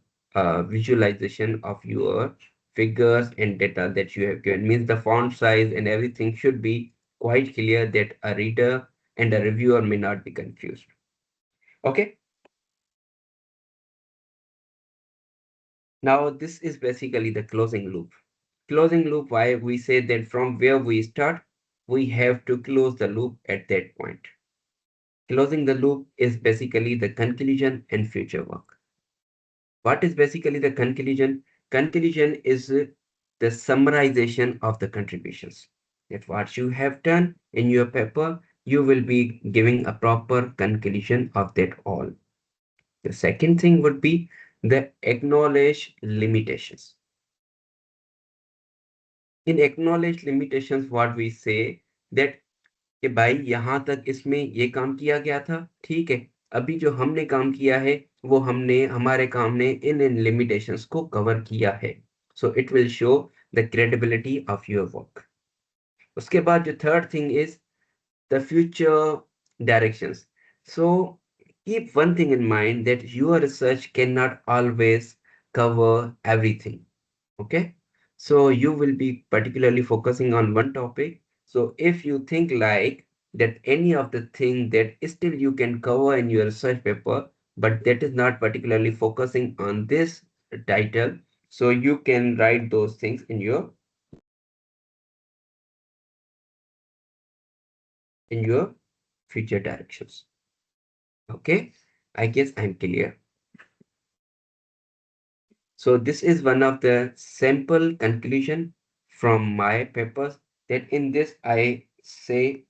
visualization of your figures and data that you have given. Means the font size and everything should be quite clear that a reader and a reviewer may not be confused. Okay. Now this is basically the closing loop. Closing loop, why we say that from where we start, we have to close the loop at that point. Closing the loop is basically the conclusion and future work. What is basically the conclusion? Conclusion is the summarization of the contributions. That what you have done in your paper, you will be giving a proper conclusion of that all. The second thing would be the acknowledge limitations. In acknowledge limitations, what we say that कि भाई यहाँ तक इसमें ये काम किया गया था, ठीक है, अभी जो हमने काम किया है वो हमारे काम ने इन लिमिटेशंस को कवर किया है. So it will show the credibility of your work. उसके बाद जो third thing is the future directions. So keep one thing in mind that your research cannot always cover everything. Okay. So you will be particularly focusing on one topic. So if you think like that any of the thing that still you can cover in your research paper, but that is not particularly focusing on this title. So you can write those things in your future directions. Okay, I guess I'm clear. So this is one of the simple conclusion from my papers, that in this I say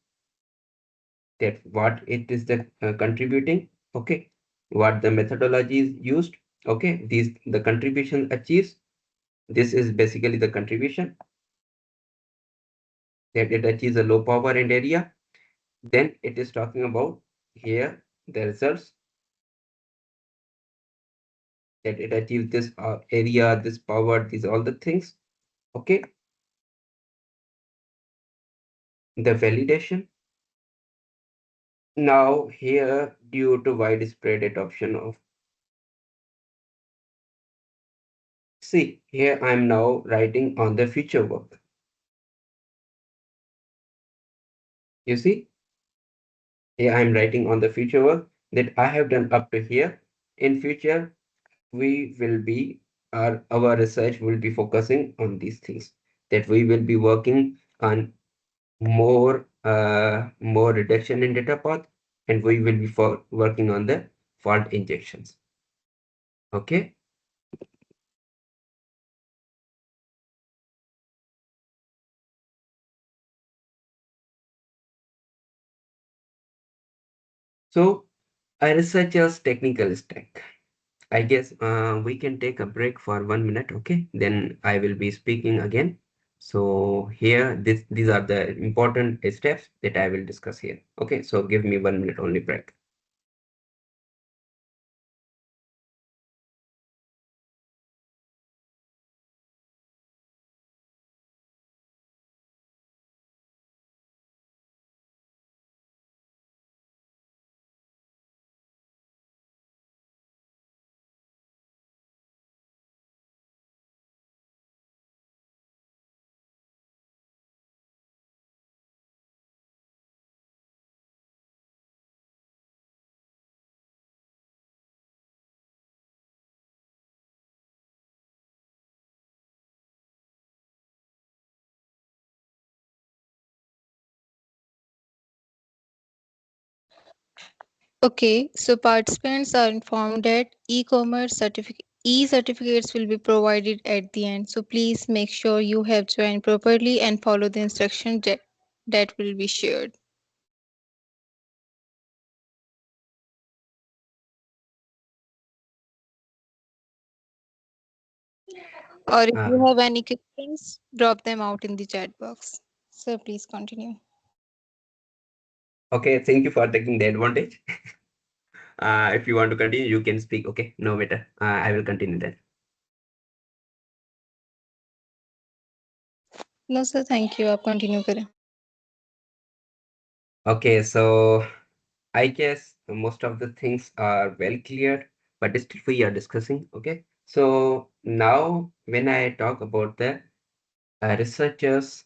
that what it is the contributing, okay, what the methodology is used, okay, these the contribution achieves. This is basically the contribution, that it achieves a low power and area. Then it is talking about here the results, that it achieves this area, this power, these all the things. Okay, the validation. Now here, due to widespread adoption of, see here I'm now writing on the future work. You see, here I'm writing on the future work that I have done up to here. In future, we will be, our research will be focusing on these things, that we will be working on more reduction in data path, and we will be working on the fault injections. Okay. So a researcher's technical stack. I guess we can take a break for 1 minute, okay? Then I will be speaking again. So here, these are the important steps that I will discuss here. Okay, so give me 1 minute only break. Okay, so participants are informed that e-certificates will be provided at the end. So please make sure you have joined properly and follow the instructions that will be shared. Or if Uh, you have any questions, drop them out in the chat box. So please continue. okay, thank you for taking the advantage. If you want to continue, you can speak. Okay, no matter. I will continue then. No sir, thank you. आप continue करें. Okay, so I guess most of the things are well cleared, but still we are discussing. Okay, so now when I talk about the researchers'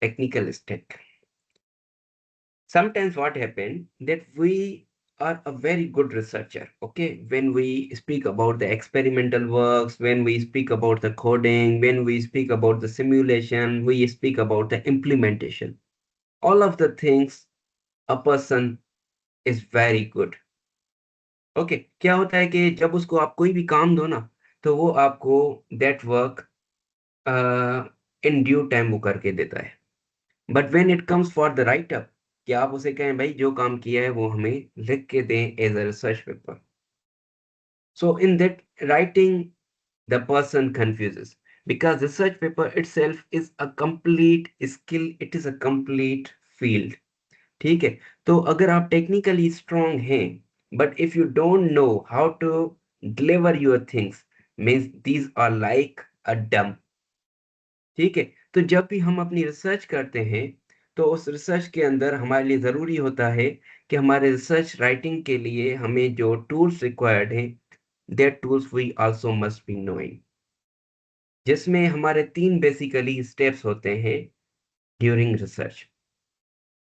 technical stack, sometimes what happen that we are a very good researcher. Okay, when we speak about the experimental works, when we speak about the coding, when we speak about the simulation, we speak about the implementation. All of the things a person is very good. Okay क्या होता है कि जब उसको आप कोई भी काम दो ना, तो वो आपको that work in due time वो करके देता है। But when it comes for the right up, कि आप उसे कहें भाई जो काम किया है वो हमें लिख के दें as a research paper, so in that writing the person confuses, because research paper itself is a complete skill, it is a complete field. ठीक है, तो अगर आप टेक्निकली स्ट्रांग हैं, but if you don't know how to deliver your things, means these are like a dumb. ठीक है, तो जब भी हम अपनी रिसर्च करते हैं, तो उस रिसर्च के अंदर हमारे लिए ज़रूरी होता है कि हमारे रिसर्च राइटिंग के लिए हमें जो टूल्स रिक्वायर्ड हैं, that tools we also must be knowing, जिसमें हमारे 3 बेसिकली स्टेप्स होते हैं during research.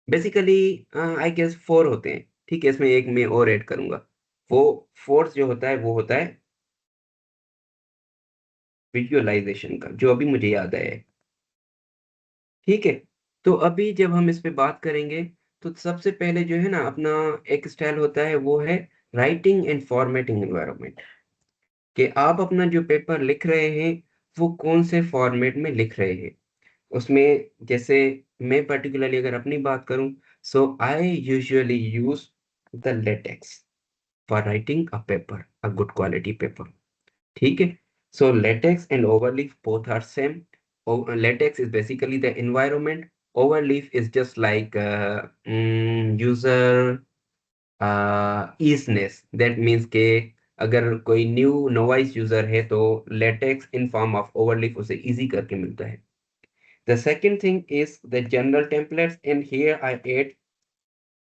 Basically I guess 4 होते हैं। ठीक है, इसमें एक मैं और ऐड करूंगा। वो फोर्स जो होता है वो होता है विजुअलाइजेशन का, जो अभी मुझे याद आया है। ठीक है, तो अभी जब हम इस पे बात करेंगे तो सबसे पहले जो है ना अपना एक स्टाइल होता है वो है राइटिंग एंड फॉर्मेटिंग एनवायरनमेंट, कि आप अपना जो पेपर लिख रहे हैं वो कौन से फॉर्मेट में लिख रहे हैं। उसमें जैसे मैं पर्टिकुलरली अगर अपनी बात करूं, so I usually use the LaTeX for writing a paper, a good quality paper. ठीक है, so latex and overleaf both are same. Latex is basically the environment. Overleaf is just like user easiness. That means के अगर कोई new novice user है तो latex in form of overleaf उसे easy करके मिलता है. The second thing is the general templates, and here I add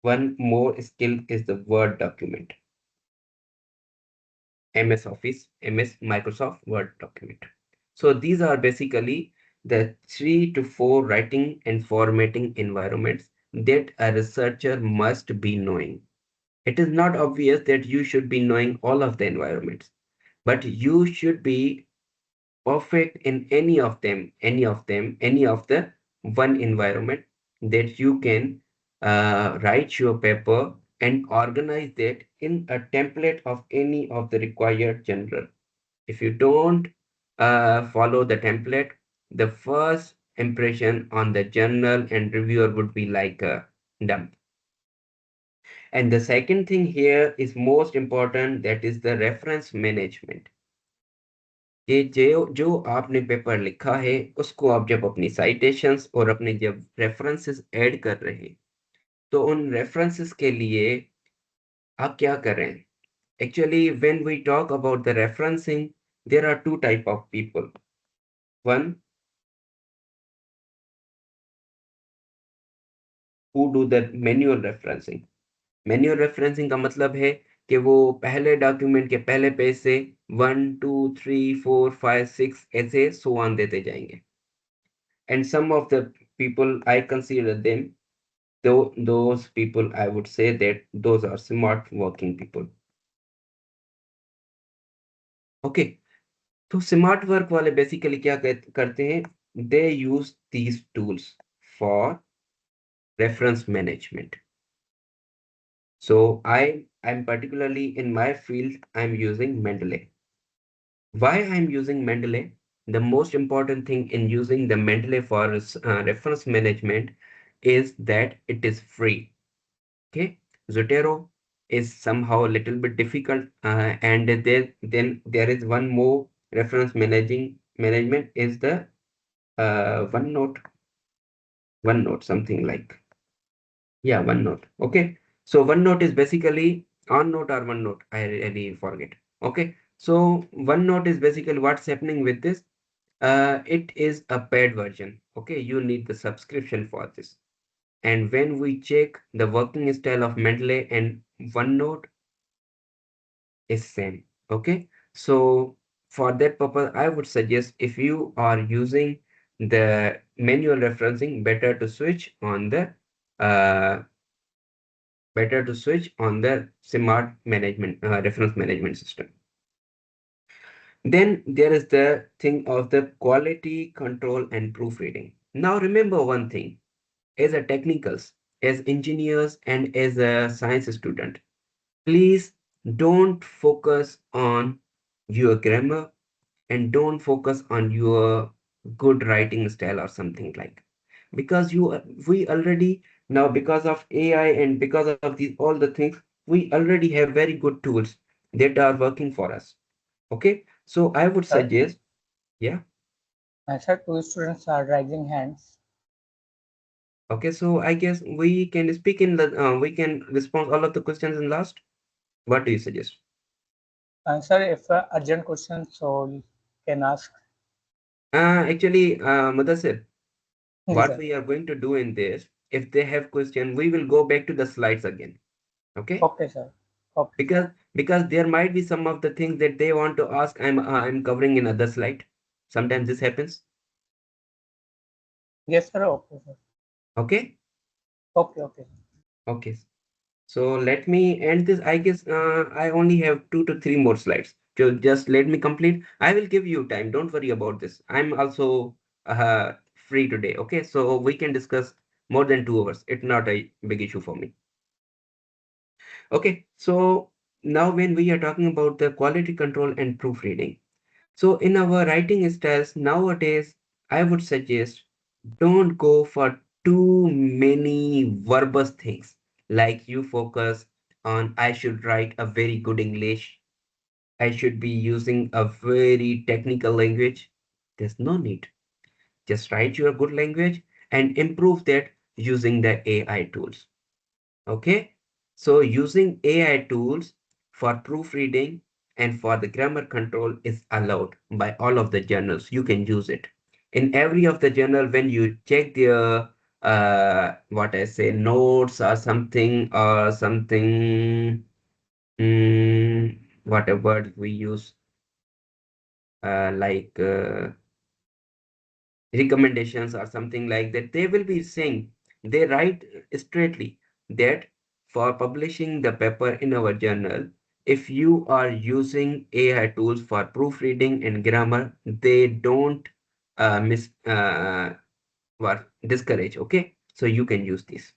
one more skill is the Word document. MS Office, MS Microsoft Word document. So these are basically the 3 to 4 writing and formatting environments that a researcher must be knowing. It is not obvious that you should be knowing all of the environments, but you should be perfect in any of the one environment that you can write your paper and organize that in a template of any of the required general. If you don't follow the template, the first impression on the journal and reviewer would be like a dump. And the second thing here is most important, that is the reference management. कि जो आपने paper लिखा है उसको आप जब अपनी citations और अपने जब रेफरेंसेस ऐड कर रहे हैं तो उन रेफरेंसेस के लिए आप क्या कर रहे हैं। Actually, when we talk about the referencing, there are two type of people. One who do the manual referencing. Manual referencing का मतलब है कि वो पहले डॉक्यूमेंट के पहले पेज से 1 2 3 4 5 6 ऐसे सो ऑन देते जाएंगे। And some of the people I consider them, though those people I would say that those are smart working people. Okay, तो स्मार्ट वर्क वाले बेसिकली क्या करते हैं, दे use these tools for reference management. So I'm particularly in my field, I'm using Mendeley. Why I'm using Mendeley? The most important thing in using the Mendeley for reference management is that it is free. Okay, Zotero is somehow a little bit difficult, and then there is one more reference management is the OneNote, something like, yeah, OneNote. Okay, so OneNote is basically OnNote or OneNote. I really forget. Okay, so OneNote is basically what's happening with this. It is a paid version. Okay, you need the subscription for this. And when we check the working style of Mendeley and OneNote is same. Okay, so for that purpose, I would suggest if you are using the manual referencing, uh, better to switch on the smart management reference management system. Then there is the thing of the quality control and proofreading. Now remember one thing, as a technicals, as engineers and as a science student, please don't focus on your grammar and don't focus on your good writing style or something like, because we already now, because of AI and because of these all the things, we already have very good tools that are working for us. Okay, so I would Sir, suggest, yeah. sir, two students are raising hands. Okay, so I guess we can speak in the we can respond all of the questions in last. What do you suggest? Sir, if urgent question, so you can ask. Actually, Mudassir, Yes, what sir. we are going to do in this, if they have question, we will go back to the slides again. Okay, Okay, sir. Okay. because there might be some of the things that they want to ask, I'm covering in other slide. Sometimes this happens. Yes, sir. Okay, sir. Okay, Okay, okay. okay. So let me end this. I guess I only have 2 to 3 more slides. So just let me complete. I will give you time. Don't worry about this. I'm also free today. Okay, so we can discuss more than 2 hours. It's not a big issue for me. Okay, so now when we are talking about the quality control and proofreading. So in our writing styles nowadays, I would suggest don't go for too many verbose things. Like you focus on I should write a very good English. I should be using a very technical language. There's no need. Just write your good language and improve that using the AI tools. Okay, so using AI tools for proofreading and for the grammar control is allowed by all of the journals. You can use it in every of the journal when you check their what I say notes or something what a word we use like recommendations or something like that, they will be saying, they write straightly that for publishing the paper in our journal, if you are using AI tools for proofreading and grammar, they don't what discourage. Okay, so you can use this.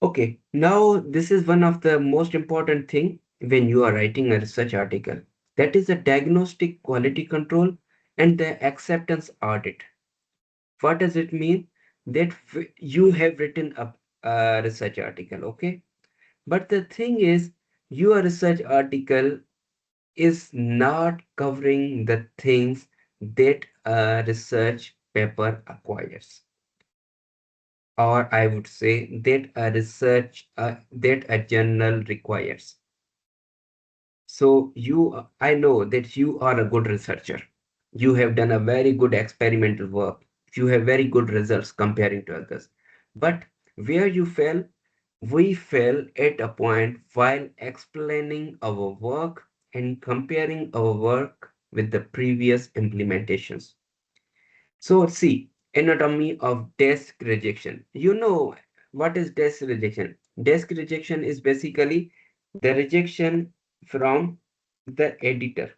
Okay, now this is one of the most important thing when you are writing a research article. That is the diagnostic quality control and the acceptance audit. What does it mean? That you have written a research article, okay? But the thing is, your research article is not covering the things that a research paper acquires, or I would say that that a journal requires. So I know that you are a good researcher. You have done a very good experimental work. You have very good results comparing to others. But where you fail, we fail at a point while explaining our work and comparing our work with the previous implementations. So see, anatomy of desk rejection. You know what is desk rejection? Desk rejection is basically the rejection from the editor.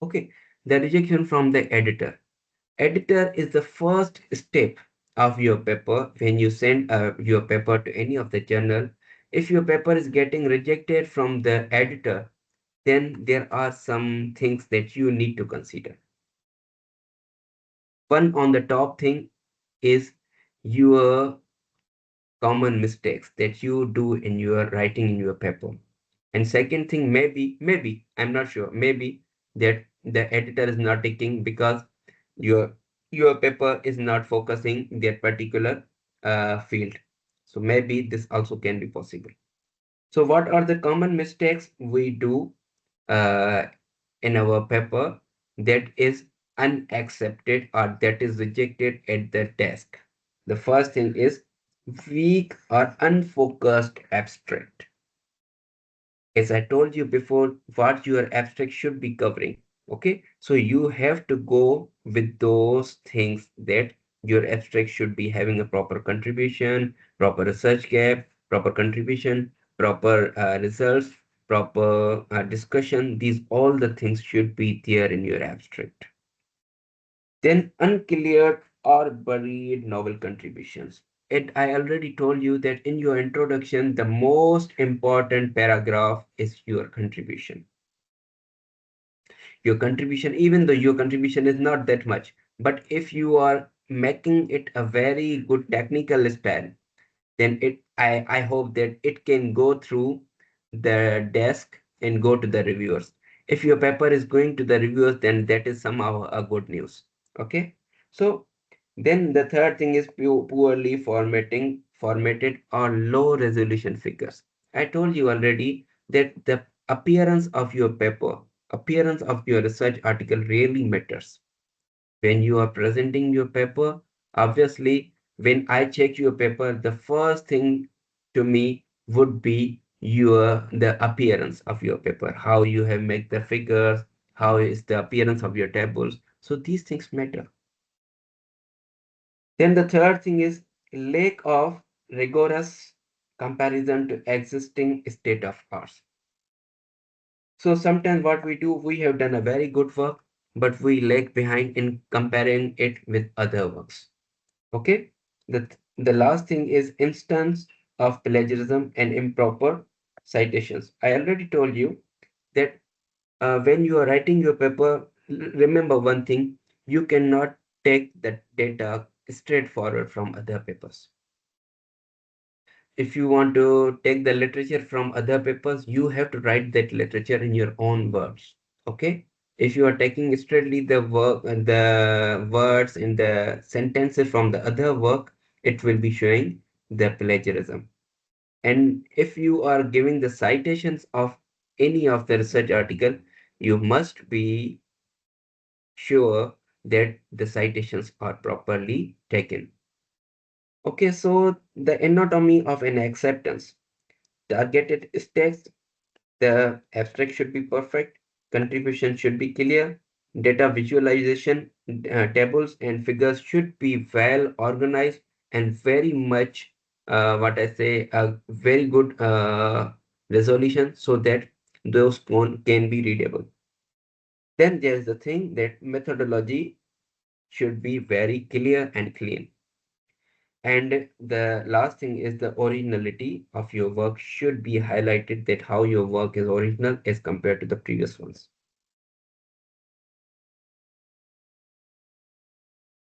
Okay, the rejection from the editor. Editor is the first step of your paper when you send your paper to any of the journal. If your paper is getting rejected from the editor, then there are some things that you need to consider. One on the top thing is your common mistakes that you do in your writing in your paper. And second thing, maybe, I'm not sure, maybe that the editor is not taking because your your paper is not focusing that particular field. So maybe this also can be possible. So what are the common mistakes we do uh, in our paper that is unaccepted or that is rejected at the desk? The first thing is weak or unfocused abstract. As I told you before, what your abstract should be covering. Okay, so you have to go with those things that your abstract should be having a proper contribution, proper research gap, proper contribution, proper results, proper discussion. These all the things should be there in your abstract. Then uncleared or buried novel contributions. I already told you that in your introduction, the most important paragraph is your contribution. Your contribution, even though your contribution is not that much, but if you are making it a very good technical style, then I hope that it can go through the desk and go to the reviewers. If your paper is going to the reviewers, then that is somehow a good news. Okay. So then the third thing is poorly formatted or low resolution figures. I told you already that the appearance of your paper, appearance of your research article really matters when you are presenting your paper. Obviously, when I check your paper, the first thing to me would be the appearance of your paper, how you have made the figures, how is the appearance of your tables. So these things matter. Then the third thing is lack of rigorous comparison to existing state of arts. So sometimes what we do, we have done a very good work, but we lag behind in comparing it with other works. Okay. The last thing is instance of plagiarism and improper citations. I already told you that when you are writing your paper, remember one thing, you cannot take that data straightforward from other papers. If you want to take the literature from other papers, you have to write that literature in your own words. Okay? If you are taking straightly the words in the sentences from the other work, it will be showing the plagiarism. And if you are giving the citations of any of the research article, you must be sure that the citations are properly taken. Okay, so the anatomy of an acceptance. Targeted text, the abstract should be perfect, contribution should be clear, data visualization, tables and figures should be well organized and very much, what I say, a very good resolution so that those can be readable. Then there is the thing that methodology should be very clear and clean. And the last thing is the originality of your work should be highlighted, that how your work is original as compared to the previous ones.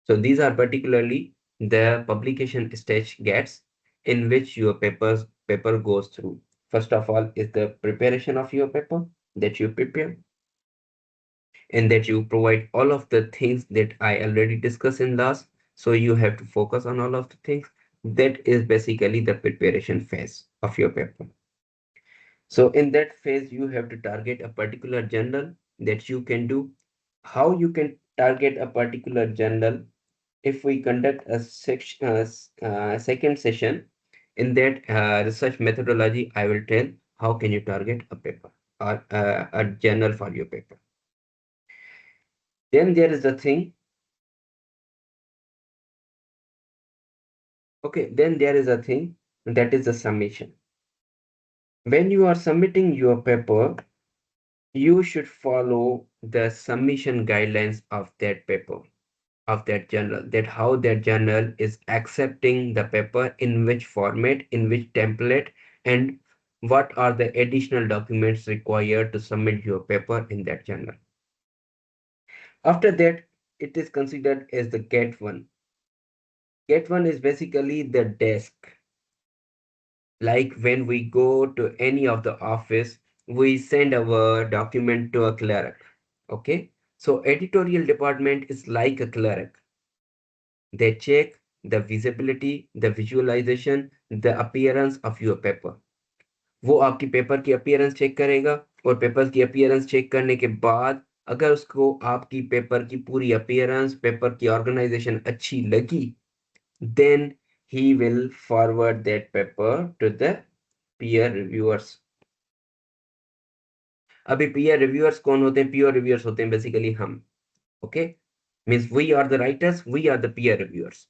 So these are particularly the publication stage gates in which your paper goes through. First of all is the preparation of your paper, that you prepare and that you provide all of the things that I already discussed in last. So you have to focus on all of the things. That is basically the preparation phase of your paper. So in that phase, you have to target a particular journal that you can do. How you can target a particular journal? If we conduct a second session in that research methodology, I will tell how can you target a paper or a journal for your paper. Then there is the thing. Okay, then there is a thing that is the summation. When you are submitting your paper, you should follow the submission guidelines of that paper, of that journal, that how that journal is accepting the paper, in which format, in which template, and what are the additional documents required to submit your paper in that journal. After that, it is considered as the get one. Get one is basically the desk. Like when we go to any of the office, we send our document to a clerk. Okay. So editorial department is like a clerk. They check the visibility, the visualization, the appearance of your paper. वो आपकी paper की appearance check करेगा और paper की appearance check करने के बाद अगर उसको आपकी पेपर की पूरी अपीयरेंस, पेपर की ऑर्गेनाइजेशन अच्छी लगी, then he will forward that paper to the peer reviewers. अभी peer reviewers कौन होते हैं? Peer reviewers होते हैं basically हम. Okay, means we are the writers, we are the peer reviewers.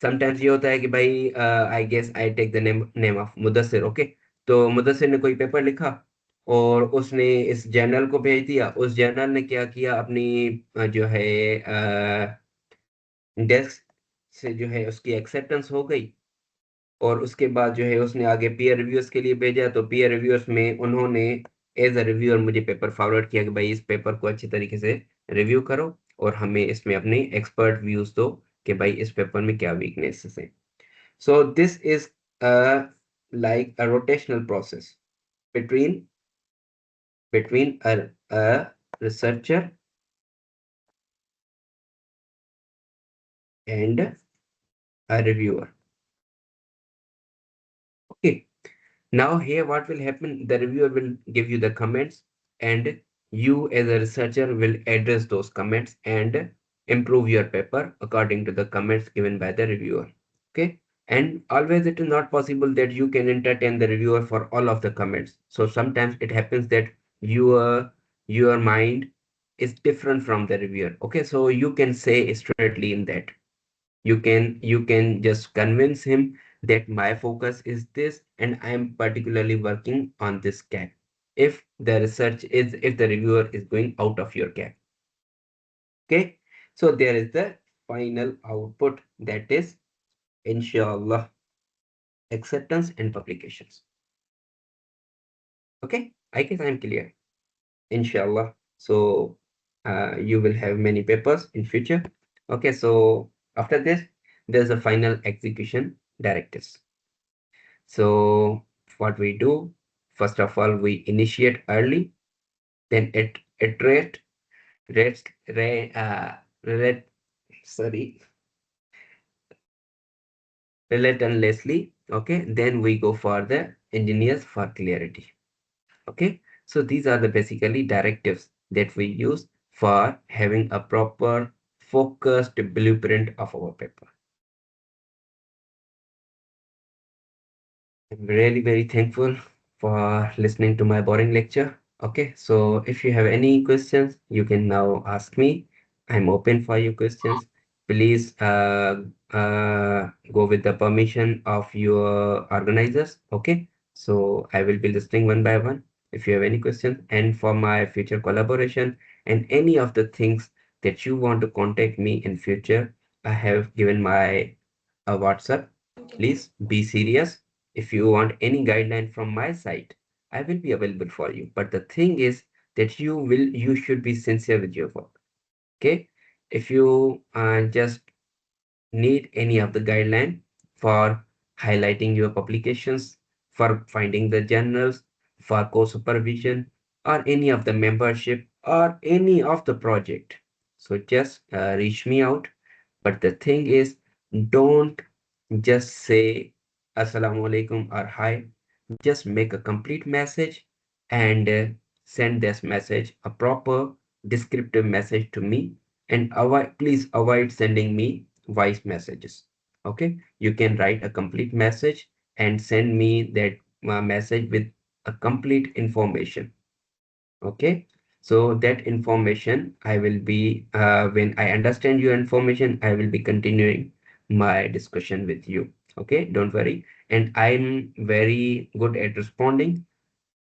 Sometimes ये होता है कि भाई I guess I take the name of Mudassir. Okay, तो मुदस्सिर ने कोई पेपर लिखा और उसने इस जर्नल को भेज दिया. उस जर्नल ने क्या किया, अपनी जो है डेस्क से जो है उसकी एक्सेप्टेंस हो गई और उसके बाद जो है उसने आगे पीयर रिव्यूअर्स के लिए भेजा. तो पीयर रिव्यूअर्स में उन्होंने एज अ रिव्यूअर मुझे पेपर फॉरवर्ड किया कि भाई इस पेपर को अच्छी तरीके से रिव्यू करो और हमें इसमें अपने एक्सपर्ट व्यूज दो कि भाई इस पेपर में क्या वीकनेसेस है. So this is like a rotational process between a researcher and a reviewer. Okay. Now here what will happen, the reviewer will give you the comments and you as a researcher will address those comments and improve your paper according to the comments given by the reviewer. Okay. And always it is not possible that you can entertain the reviewer for all of the comments. So sometimes it happens that your mind is different from the reviewer. Okay. So you can say straightly in that. You can just convince him that my focus is this and I am particularly working on this gap. If the reviewer is going out of your gap. Okay. So there is the final output, that is inshallah acceptance and publications. Okay. I guess I'm clear. Inshallah. So you will have many papers in future. Okay. So after this, there's a final execution directives. So what we do, first of all, we initiate early, then iterate, rest, re, relate, sorry, relentlessly. Okay, then we go for the engineers for clarity. Okay, so these are the basically directives that we use for having a proper focused blueprint of our paper. I'm really very thankful for listening to my boring lecture. Okay, so if you have any questions, you can now ask me. I'm open for your questions. Please go with the permission of your organizers. Okay, so I will be listening one by one. If you have any questions, and for my future collaboration and any of the things that you want to contact me in future, I have given my WhatsApp. Please be serious. If you want any guideline from my side, I will be available for you. But the thing is that you should be sincere with your work. Okay? If you just need any of the guideline for highlighting your publications, for finding the journals, for co-supervision, or any of the membership, or any of the project, so just reach me out. But the thing is, don't just say Assalamu alaikum or hi. Just make a complete message and send this message, a proper descriptive message to me. And please avoid sending me voice messages. Okay, you can write a complete message and send me that message with a complete information. Okay, so that information I will be when I understand your information, I will be continuing my discussion with you. Okay, don't worry. And I'm very good at responding.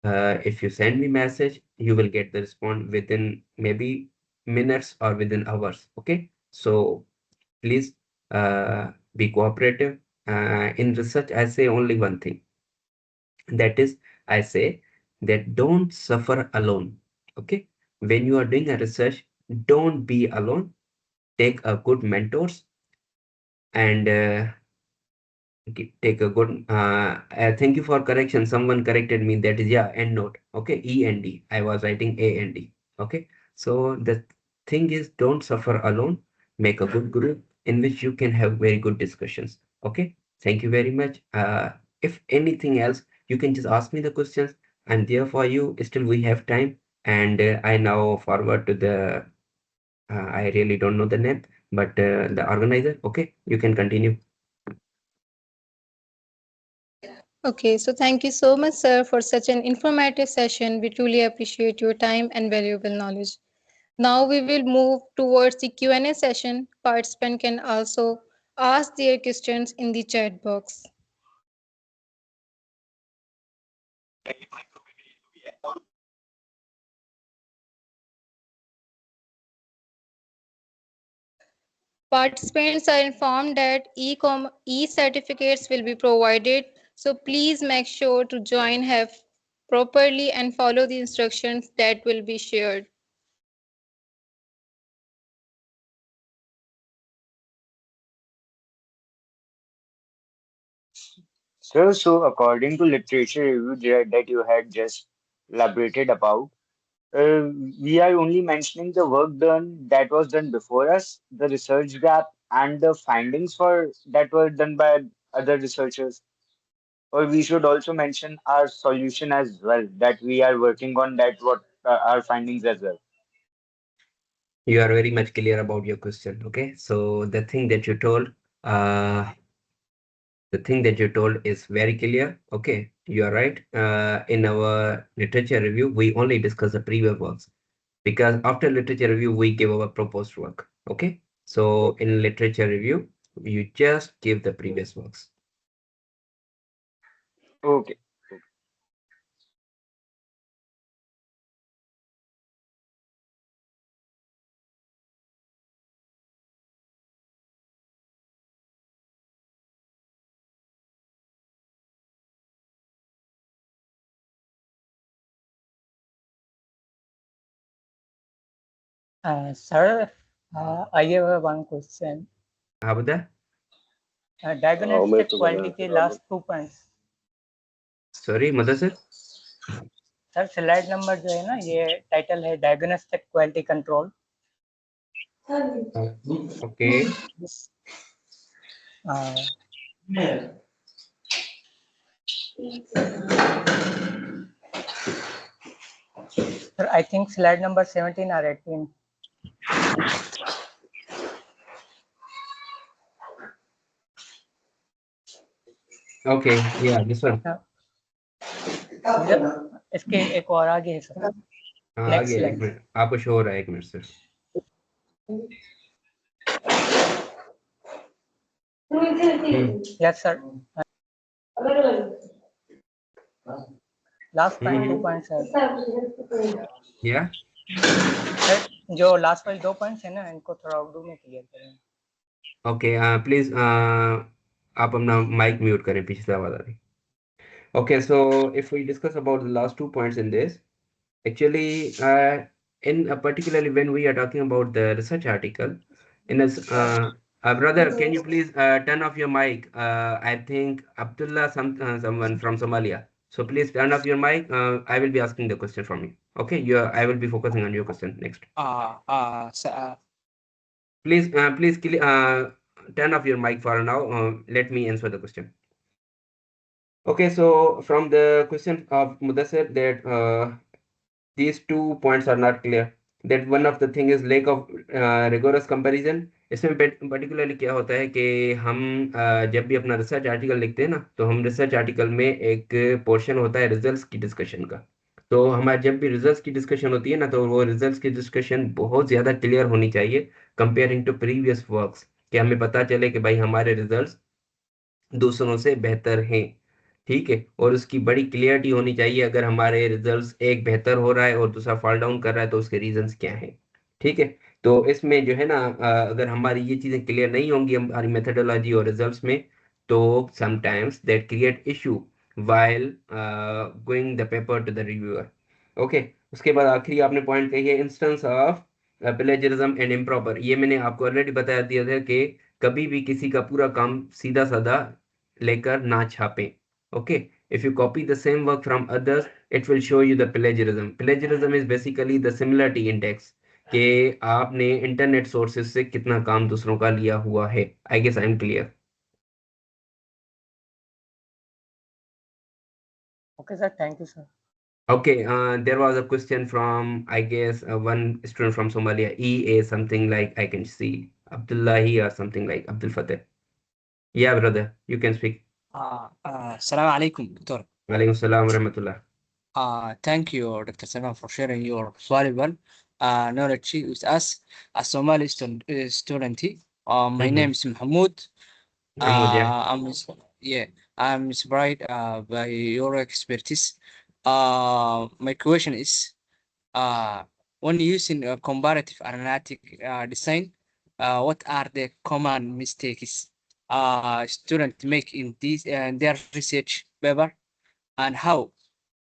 If you send me message, you will get the response within maybe minutes or within hours. Okay, so please be cooperative. In research, I say only one thing. That is, I say that don't suffer alone. Okay, when you are doing a research, don't be alone. Take a good mentors and take a good thank you for correction. Someone corrected me. That is, yeah, end note. Okay, END. I was writing AND. Okay, so the thing is, don't suffer alone. Make a good group in which you can have very good discussions. Okay, thank you very much. If anything else, you can just ask me the questions. I'm there for you. Still, we have time. And I now forward to the I really don't know the name, but the organizer. Okay, you can continue. Okay, so thank you so much, sir, for such an informative session. We truly appreciate your time and valuable knowledge. Now we will move towards the Q&A session. Participants can also ask their questions in the chat box. Participants are informed that e-certificates will be provided, so please make sure to join have properly and follow the instructions that will be shared. So according to literature review that you had just elaborated about, we are only mentioning the work done that was done before us, the research gap, and the findings for that were done by other researchers. Or we should also mention our solution as well, that we are working on that, what our findings as well. You are very much clear about your question. Okay, so the thing that you told is very clear. Okay, you are right. In our literature review, we only discuss the previous works, because after literature review, we give our proposed work. Okay, so in literature review, You just give the previous works. Okay. Sir, I have one question. हाँ बता. Diagnostic quality के last 2 points. Sorry, Madasir. Sir slide number जो है ना ये title है diagnostic quality control. Okay. Sir, I think slide number 17 or 18. Okay. Yeah, this one. इसके एक और आगे है सर. हाँ Next आगे एक slide. मिनट आपको शो हो रहा है, एक minute sir. Yes sir. Last point 2 points sir. Yeah. Sir जो लास्ट वाले 2 पॉइंट्स है ना इनको थोड़ा उर्दू में क्लियर करें. Okay. Please आप अपना माइक म्यूट करें, पीछे से आवाज आ रही. Okay, so if we discuss about the last 2 points in this, actually, particularly when we are talking about the research article, in a brother, can you please turn off your mic? I think Abdullah, someone from Somalia. So please turn off your mic. I will be asking the question from you. Okay, I will be focusing on your question next. Please, turn off your mic for now. Let me answer the question. Okay, so from the question of Mudassir that these 2 points are not clear. That one of the thing is lack of rigorous comparison. इसमें particularly क्या होता है कि हम जब भी अपना research article लिखते हैं ना, तो हम रिसर्च आर्टिकल में एक पोर्शन होता है रिजल्ट्स की डिस्कशन का. तो हमारे जब भी रिजल्ट्स की डिस्कशन होती है ना, तो वो रिजल्ट्स की डिस्कशन बहुत ज़्यादा क्लियर होनी चाहिए कंपेयरिंग टू प्रीवियस वर्क्स, कि हमें पता चले कि भाई हमारे रिजल्ट्स दूसरों से बेहतर हैं. ठीक है, और उसकी बड़ी क्लियरिटी होनी चाहिए. अगर हमारे रिजल्ट्स एक बेहतर हो रहा है और दूसरा फॉल डाउन कर रहा है तो उसके रीजंस क्या हैं. ठीक है, तो इसमें जो है ना, अगर हमारी ये चीज़ें क्लियर नहीं होंगी हमारी मेथडोलॉजी और रिजल्ट्स में, तो sometimes that create issue while going the paper two the reviewer. Okay, उसके बाद आखिरी आपने पॉइंट कही है instance of plagiarism and improper. ये मैंने आपको ऑलरेडी बता दिया था कि कभी भी किसी का पूरा काम सीधा साधा लेकर ना छापें. Okay, if you copy the same work from others, it will show you the plagiarism. Plagiarism is basically the similarity index, कि आपने इंटरनेट सोर्सेज से कितना काम दूसरों का लिया हुआ है. I guess I am clear. Okay sir, thank you sir. Okay, there was a question from, I guess, one student from Somalia, EA something like, I can see Abdullahi or something like Abdul Fateh. Yeah, brother, you can speak. Assalamu alaikum, Doctor. Walaikum salam wa rahmatullah. Thank you, Dr. Salman, for sharing your valuable knowledge with us. A Somali student. My name is Mahmoud. Mahmoud, yeah. I'm inspired by your expertise. My question is, when using a comparative analytic design, what are the common mistakes students make in their research paper, and how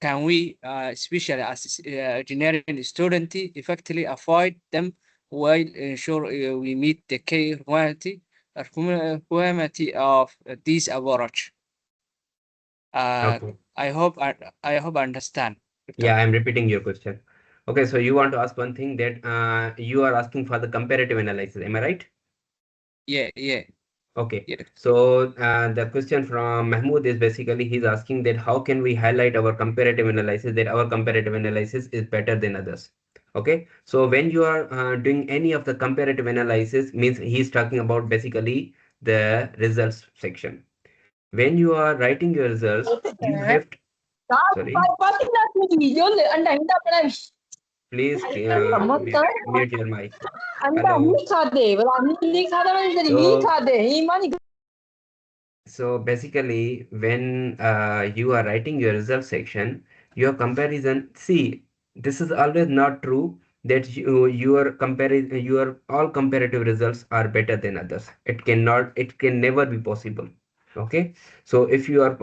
can we, especially as engineering student, effectively avoid them while ensure we meet the key requirement of this approach? Okay. I hope I understand. Doctor. Yeah, I'm repeating your question. Okay, so you want to ask one thing that you are asking for the comparative analysis. Am I right? Yeah. Okay. Yeah. So the question from Mahmoud is basically he's asking that how can we highlight our comparative analysis, that our comparative analysis is better than others. Okay. So when you are doing any of the comparative analysis, means he's talking about basically the results section. When you are writing your results, you have to, sorry. please mute your mic. So basically, when you are writing your result section, your comparison, see, this is always not true that your all comparative results are better than others. It can never be possible. Okay. So if you are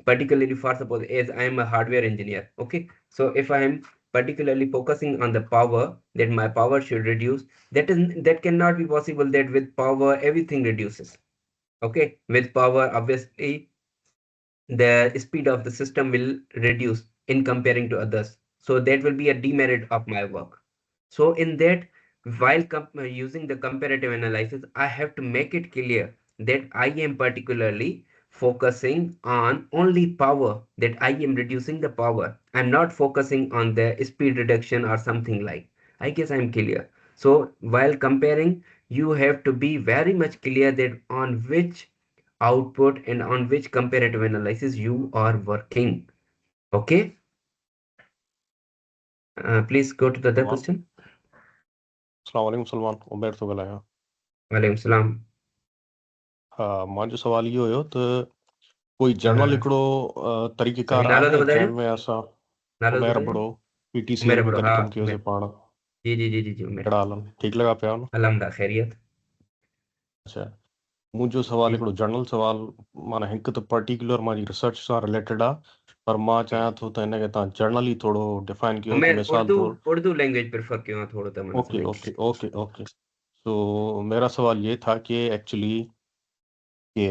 particularly, for suppose, as I am a hardware engineer, okay. So if I am particularly focusing on the power, that my power should reduce, that cannot be possible that with power everything reduces. Okay, with power, obviously, the speed of the system will reduce in comparing to others. So that will be a demerit of my work. So in that, while using the comparative analysis, I have to make it clear that I am particularly focusing on only power, that I am reducing the power. I'm not focusing on the speed reduction or something like. I guess I'm clear. So while comparing, you have to be very much clear that on which output and on which comparative analysis you are working. Okay, please go to the other question. अस्सलाम वालेकुम सलमान उमेर तो गलाया वालेकुम सलाम. मुंहिंजो सवाल इहो हुयो त कोई जर्नल हिकिड़ो तरीक़ेकार नालो आहे तो ॿुधायो न. जंहिंमें असां नालो तो उमेर ॿुधायो न. बड़ो पीटीसी उमेर में बड़ो, गॾु हाँ कमु कयोसीं उमेर. पाण जी उमेर. कहिड़ा हाल आहिनि ठीकु लॻा पिया न अल्हम्दुलिल्लाह खैरियत. अच्छा मुंहिंजो सवाल जी. हिकिड़ो जर्नल सवाल माना हिकु त पर्टिकुलर मुंहिंजी रिसर्च सां रिलेटेड आहे पर मां चाहियां थो त हिनखे तव्हां जर्नल ई थोरो डिफाइन कयो त उमेर मिसाल तौरु उर्दू लैंग्वेज प्रेफर क्यों थोड़ा तो मैंने ओके समझ. ओके ओके ओके तो मेरा सवाल ये था कि एक्चुअली कि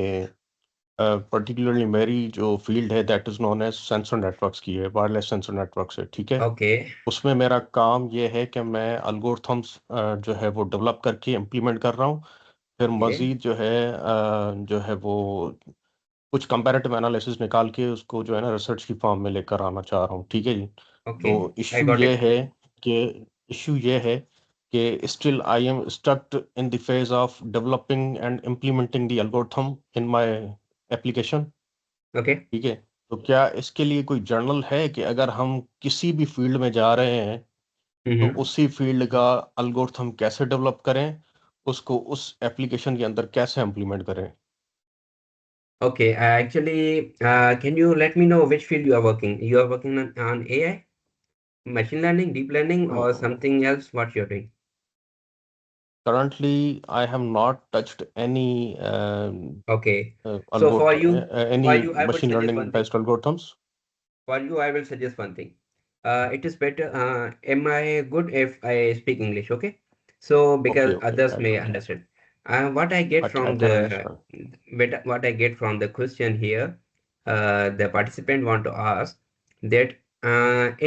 पर्टिकुलरली मेरी जो फील्ड है that is known as sensor networks की है वायरलेस सेंसर नेटवर्क्स है ठीक है ओके. उसमें मेरा काम ये है कि मैं अल्गोरिथम्स जो है वो डेवलप करके इम्प्लीमेंट कर रहा हूँ फिर ओके. मज़ीद जो है वो कुछ कंपैरेटिव एनालिसिस निकाल के उसको जो है ना रिसर्च की फॉर्म में लेकर आना चाह रहा हूँ ठीक है जी ओके. तो आई गॉट इट. इशू ये है कि still I am stuck in the phase of developing and implementing the algorithm in my application okay. ठीक है तो क्या इसके लिए कोई जर्नल है कि अगर हम किसी भी फील्ड में जा रहे हैं तो उसी फील्ड का एल्गोरिथम कैसे डेवलप करें उसको उस एप्लीकेशन के अंदर कैसे इम्प्लीमेंट करें Okay, actually, can you let me know which field you are working? You are working on AI, machine learning, deep learning, or something else? What you're doing? Currently, I have not touched any Okay. So for you, I would machine suggest learning one thing. based algorithms. For you, I will suggest one thing. It is better. Am I good if I speak English? Okay. So because Okay, others I may can, understand. What I get I from can the understand. what I get from the question here, the participant want to ask that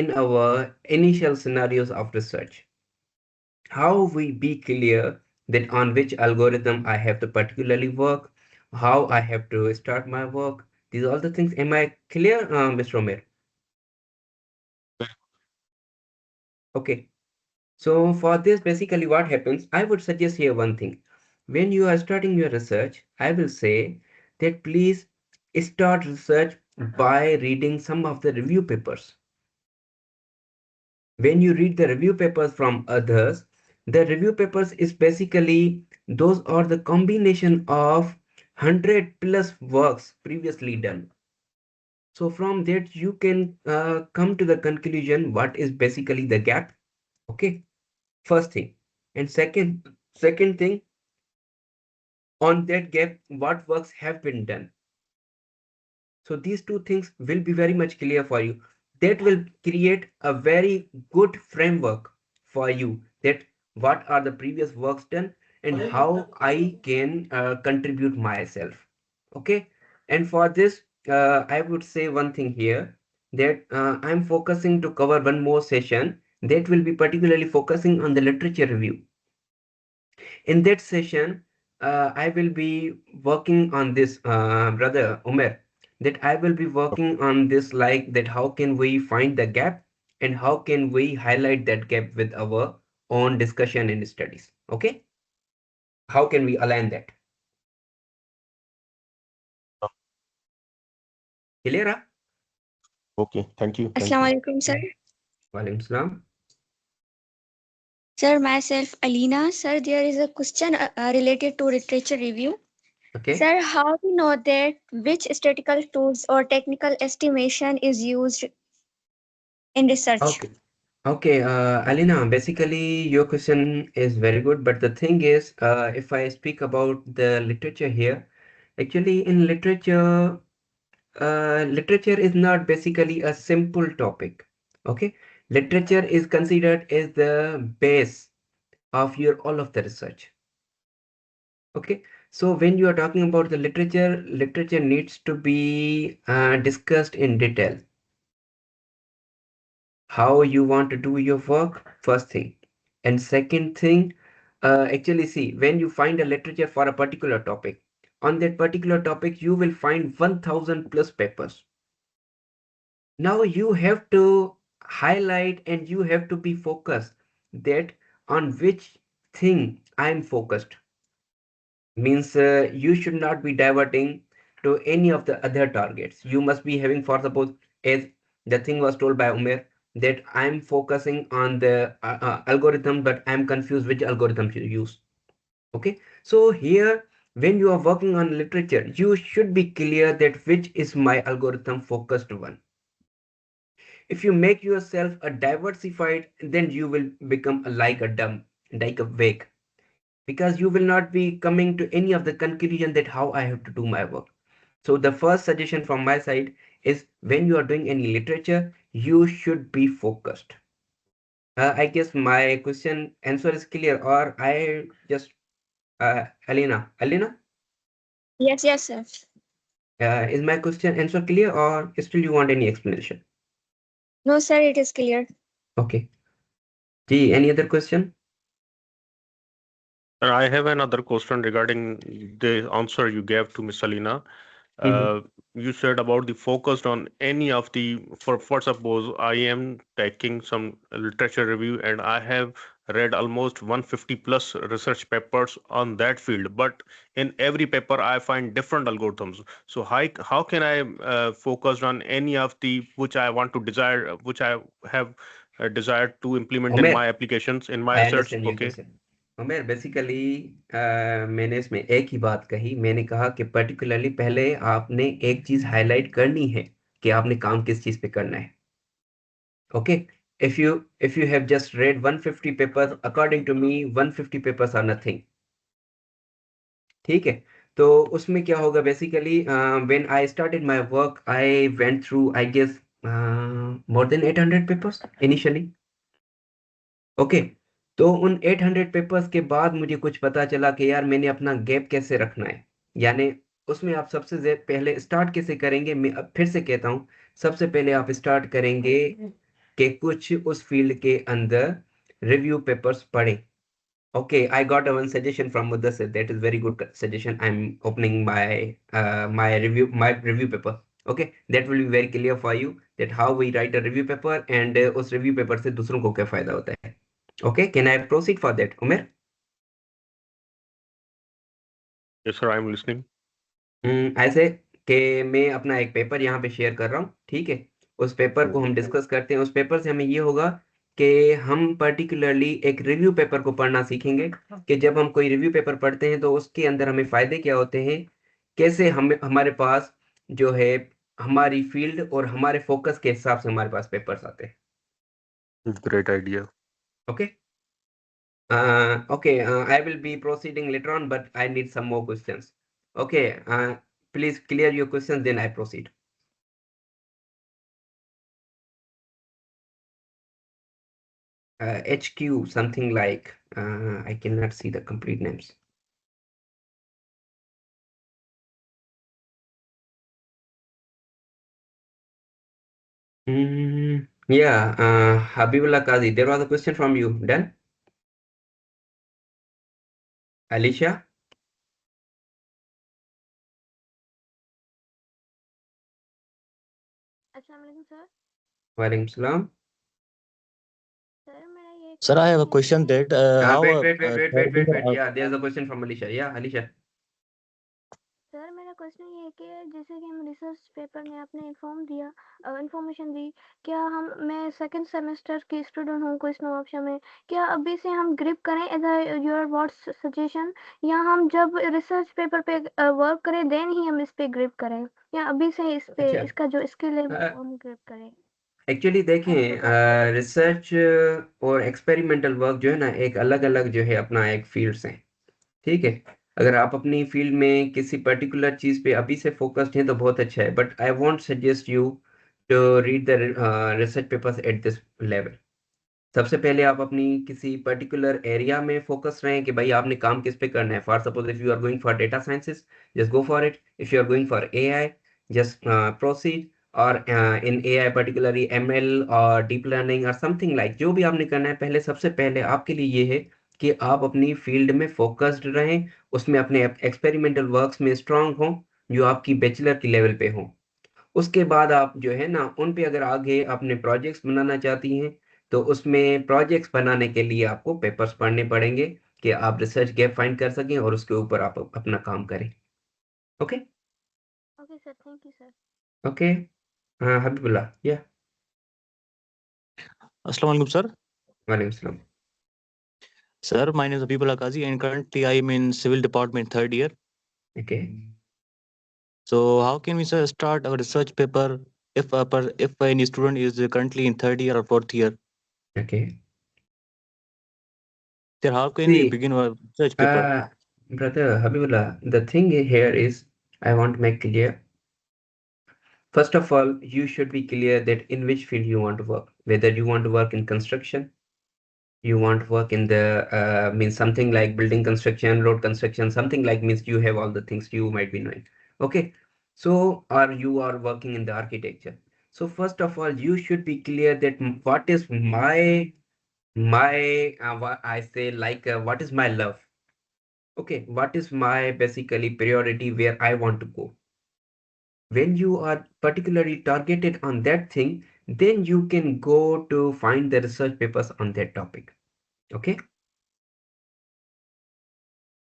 in our initial scenarios of research, how we be clear that on which algorithm I have to particularly work, how I have to start my work. These are all the things. Am I clear, Mr. Omer? Okay. So for this, basically what happens, I would suggest here one thing. When you are starting your research, I will say that please start research by reading some of the review papers. When you read the review papers from others, the review papers is basically those are the combination of 100 plus works previously done. So from that you can come to the conclusion what is basically the gap. Okay, first thing. And second thing, on that gap, what works have been done. So these two things will be very much clear for you. That will create a very good framework for you that what are the previous works done and how I can contribute myself. Okay. And for this, I would say one thing here that I'm focusing to cover one more session that will be particularly focusing on the literature review. In that session, I will be working on this, brother Umer, that I will be working on this like that how can we find the gap and how can we highlight that gap with our own discussion and studies. Okay? How can we align that? Clear? Okay, thank you. Assalamu alaikum, sir. Walaikum salam. Sir, myself, Alina. Sir, there is a question related to literature review. Okay. Sir, how do you know that which statistical tools or technical estimation is used in research? Okay. Okay, Alina, basically your question is very good, but the thing is, if I speak about the literature here, actually in literature, literature is not basically a simple topic. Okay, literature is considered as the base of your all of the research. Okay, so when you are talking about the literature, literature needs to be discussed in detail. How you want to do your work, first thing. And second thing, actually see, when you find a literature for a particular topic, on that particular topic, you will find 1000 plus papers. Now you have to highlight and you have to be focused that on which thing I am focused. Means you should not be diverting to any of the other targets. You must be having, for suppose, as the thing was told by Umer, that I'm focusing on the algorithm, but I'm confused which algorithm to use. Okay, so here when you are working on literature, you should be clear that which is my algorithm focused one. If you make yourself a diversified, then you will become like a dumb, like a vague, because you will not be coming to any of the conclusion that how I have to do my work. So the first suggestion from my side is when you are doing any literature, you should be focused. I guess my question answer is clear, or I just Alina, Yes, yes, sir. is my question answer clear, or still you want any explanation? No, sir, it is clear. Okay. Gee, any other question? And I have another question regarding the answer you gave to Miss Alina. You said about the focused on any of the, for suppose I am taking some literature review and I have read almost 150 plus research papers on that field, but in every paper I find different algorithms. So how can I focus on any of the which I want to desire, which I have desired to implement in Umer, my applications in my I research? understand your Okay. question. Umer, basically मैंने इसमें एक ही बात कही, मैंने कहा कि particularly पहले आपने एक चीज हाईलाइट करनी है कि आपने काम किस चीज पे करना है. Okay, if you have just read 150 papers, according to me 150 papers are nothing. ठीक है, तो उसमें क्या होगा basically, when I started my work I went through I guess more than 800 papers initially. Okay, तो उन 800 पेपर्स के बाद मुझे कुछ पता चला कि यार मैंने अपना गैप कैसे रखना है. यानी उसमें आप सबसे पहले स्टार्ट कैसे करेंगे, मैं अब फिर से कहता हूँ, सबसे पहले आप स्टार्ट करेंगे कि कुछ उस फील्ड के अंदर रिव्यू पेपर्स पढ़ें. Okay, I got a one suggestion from Mudassir. That is very good suggestion. I'm opening my review paper. Okay, that will be very clear for you that how we write a review paper and उस review paper से दूसरों को क्या फायदा होता है. Okay, can I proceed for that, Umer? Yes, sir, I'm listening. ऐसे कि मैं अपना एक पेपर यहाँ पे शेयर कर रहा हूँ, ठीक है. उस पेपर को हम डिस्कस करते हैं. उस पेपर से हमें ये होगा कि हम पर्टिकुलरली एक रिव्यू पेपर को पढ़ना सीखेंगे कि जब हम कोई रिव्यू पेपर पढ़ते हैं तो उसके अंदर हमें फायदे क्या होते हैं, कैसे हमारे पास जो है हमारी फील्ड और हमारे फोकस के हिसाब से हमारे पास पेपर्स आते हैं. Great idea. Okay. Okay, I will be proceeding later on, but I need some more questions. Okay, please clear your questions, then I proceed. HQ, something like, I cannot see the complete names. Yeah, Habibullah Qazi, there was a question from you. Done? Alicia? Assalamualaikum, sir. Walaikum salam. Sir, I have a question that how Wait. Yeah, there's a question from Alicia. Yeah, Alicia. Sir मेरा question ये है कि जैसे कि हम research paper में आपने information दी, क्या मैं सेकंड सेमेस्टर की स्टूडेंट हूँ क्वेश्चन ऑप्शन में, क्या अभी से हम ग्रिप करें एज योर व्हाट्स सजेशन, या हम जब रिसर्च पेपर पे वर्क करें देन ही हम इस पे ग्रिप करें, या अभी से इस पे अच्छा इसका जो स्किल है वो हम ग्रिप करें? एक्चुअली देखें रिसर्च और एक्सपेरिमेंटल वर्क जो है ना एक अलग अलग जो है अपना एक फील्ड्स हैं। ठीक है, अगर आप अपनी फील्ड में किसी पर्टिकुलर चीज पे अभी से फोकस्ड हैं तो बहुत अच्छा है, but I want suggest you to read the research papers at this level. सबसे पहले आप अपनी किसी पर्टिकुलर एरिया में फोकस रहें कि भाई आपने काम किस पे करना है। For suppose if you are going for data sciences, just go for it. If you are going for AI, just proceed. और इन एआई पर्टिकुलरली एमएल और डीप लर्निंग और समथिंग लाइक जो भी आपने करना है, पहले सबसे पहले आपके लिए ये है कि आप अपनी फील्ड में फोकस्ड रहें, उसमें अपने एक्सपेरिमेंटल वर्क्स में स्ट्रांग हों जो आपकी बैचलर की लेवल पे हों। उसके बाद आप जो है ना उन पे अगर आगे अपने प्रोजेक्ट्स बनाना चाहती हैं तो उसमें प्रोजेक्ट्स बनाने के लिए आपको पेपर्स पढ़ने पड़ेंगे कि आप रिसर्च गैप फाइंड कर सकें और उसके ऊपर आप अपना काम करें। Okay okay sir, thank you sir. Okay. हाँ हबीबुल्लाह, या Assalamu alaikum, sir. वालेकुम सलाम। Sir, my name is Habibullah Qazi, and currently I am in civil department third year. Okay So, how can we sir, start our research paper if any student is currently in third year or fourth year? Okay Sir, how can see we begin our research paper? brother Habibullah, the thing here is I want to make clear. First of all, you should be clear that in which field you want to work, whether you want to work in construction, you want to work in the means something like building construction, road construction, something like means you have all the things you might be knowing. Okay, so or you are working in the architecture. So first of all, you should be clear that what is my what I say like what is my love. Okay, what is my basically priority where I want to go. When you are particularly targeted on that thing, then you can go to find the research papers on that topic. Okay.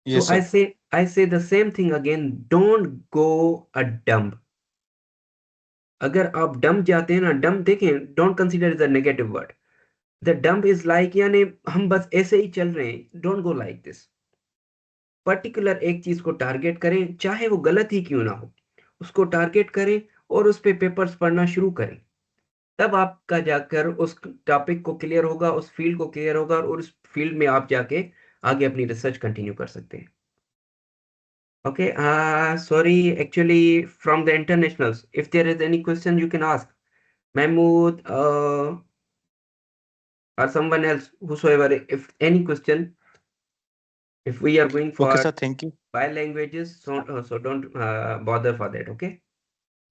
So Yes, sir. I say the same thing again. Don't go a dumb. अगर आप dump जाते हैं ना, dump देखें, don't consider is a negative word. The dump is like यानी हम बस ऐसे ही चल रहे हैं। Don't go like this. Particular एक चीज को टारगेट करें, चाहे वो गलत ही क्यों ना हो, उसको टारगेट करें और उस पे पेपर्स पढ़ना शुरू करें। तब आपका जाकर उस टॉपिक को क्लियर होगा, उस फील्ड को क्लियर होगा और उस फील्ड में आप जाके आगे अपनी रिसर्च कंटिन्यू कर सकते हैं। Okay, sorry, actually from the internationals, if there is any question you can ask. Mahmood, or someone else, whosoever, if any question, if we are going Okay, for sir. Thank you. languages, so don't bother for that, okay?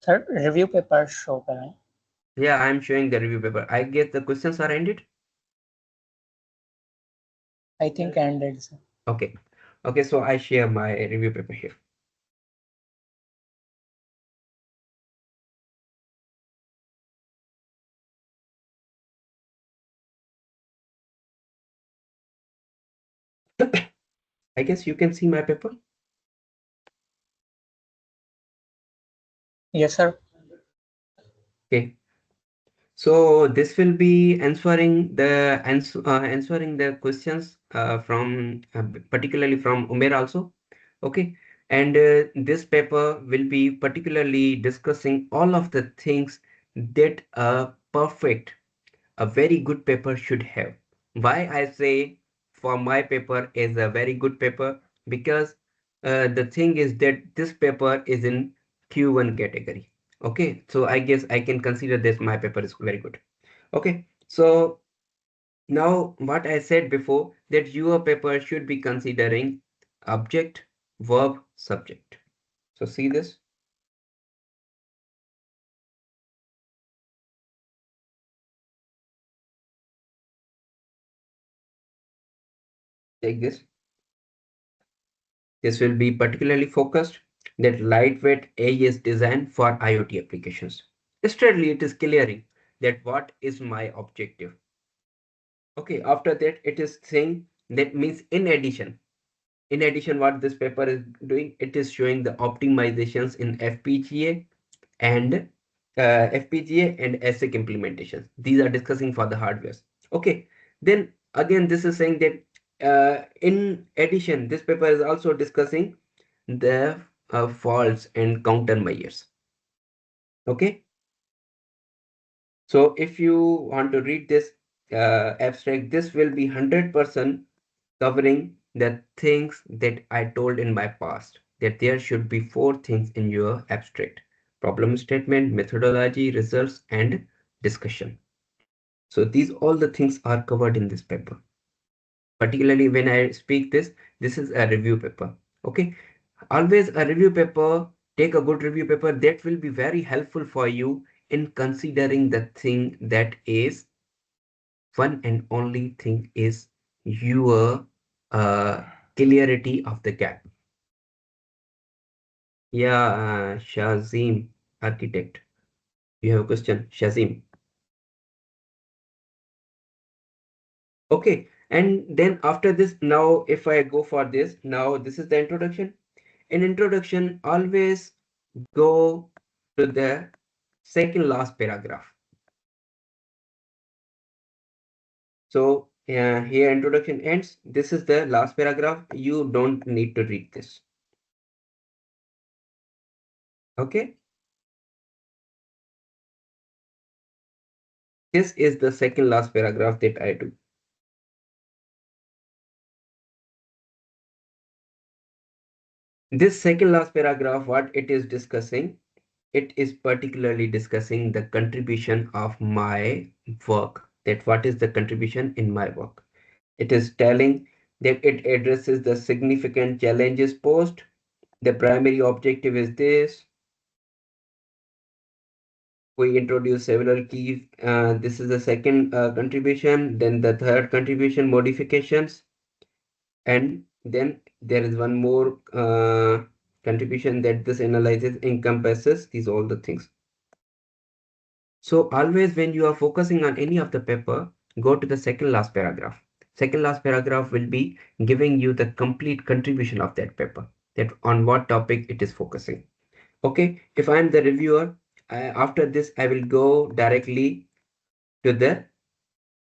Sir review paper show कराएं। Yeah, I'm showing the review paper. I guess the questions are ended. I think ended sir. Okay, okay, so I share my review paper here. I guess you can see my paper. Yes sir. Okay. So this will be answering the questions from particularly from Umer also. Okay, and this paper will be particularly discussing all of the things that a very good paper should have. Why I say for my paper is a very good paper, because the thing is that this paper is in Q1 category. Okay, so I guess I can consider this my paper is very good. Okay, so now what I said before, that your paper should be considering object, verb, subject. So see this. Take this. This will be particularly focused that lightweight AES design for IoT applications. Straightly it is clearing that what is my objective. Okay, after that it is saying that means in addition. In addition, what this paper is doing, it is showing the optimizations in FPGA and FPGA and ASIC implementations. These are discussing for the hardwares. Okay, then again, this is saying that in addition, this paper is also discussing the faults and countermeasures. Okay, so if you want to read this abstract, this will be 100% covering the things that I told in my past, that there should be 4 things in your abstract: problem statement, methodology, results, and discussion. So these all the things are covered in this paper. Particularly when I speak this is a review paper. Okay, always a review paper, take a good review paper, that will be very helpful for you in considering the thing that is one and only thing is your clarity of the gap. Yeah, Shazim, architect. You have a question, Shazim. Okay, and then after this, now if I go for this, now this is the introduction. In introduction, always go to the second last paragraph. So here introduction ends. This is the last paragraph. You don't need to read this. Okay. This is the second last paragraph that I do. This second last paragraph, what it is discussing, it is particularly discussing the contribution of my work. That what is the contribution in my work. It is telling that it addresses the significant challenges posed. The primary objective is this. We introduce several keys. This is the second contribution. Then the third contribution, modifications. And then there is one more contribution that this analysis encompasses these all the things. So always when you are focusing on any of the paper, go to the second last paragraph. Second last paragraph will be giving you the complete contribution of that paper, that on what topic it is focusing. Okay, if I am the reviewer, after this I will go directly to the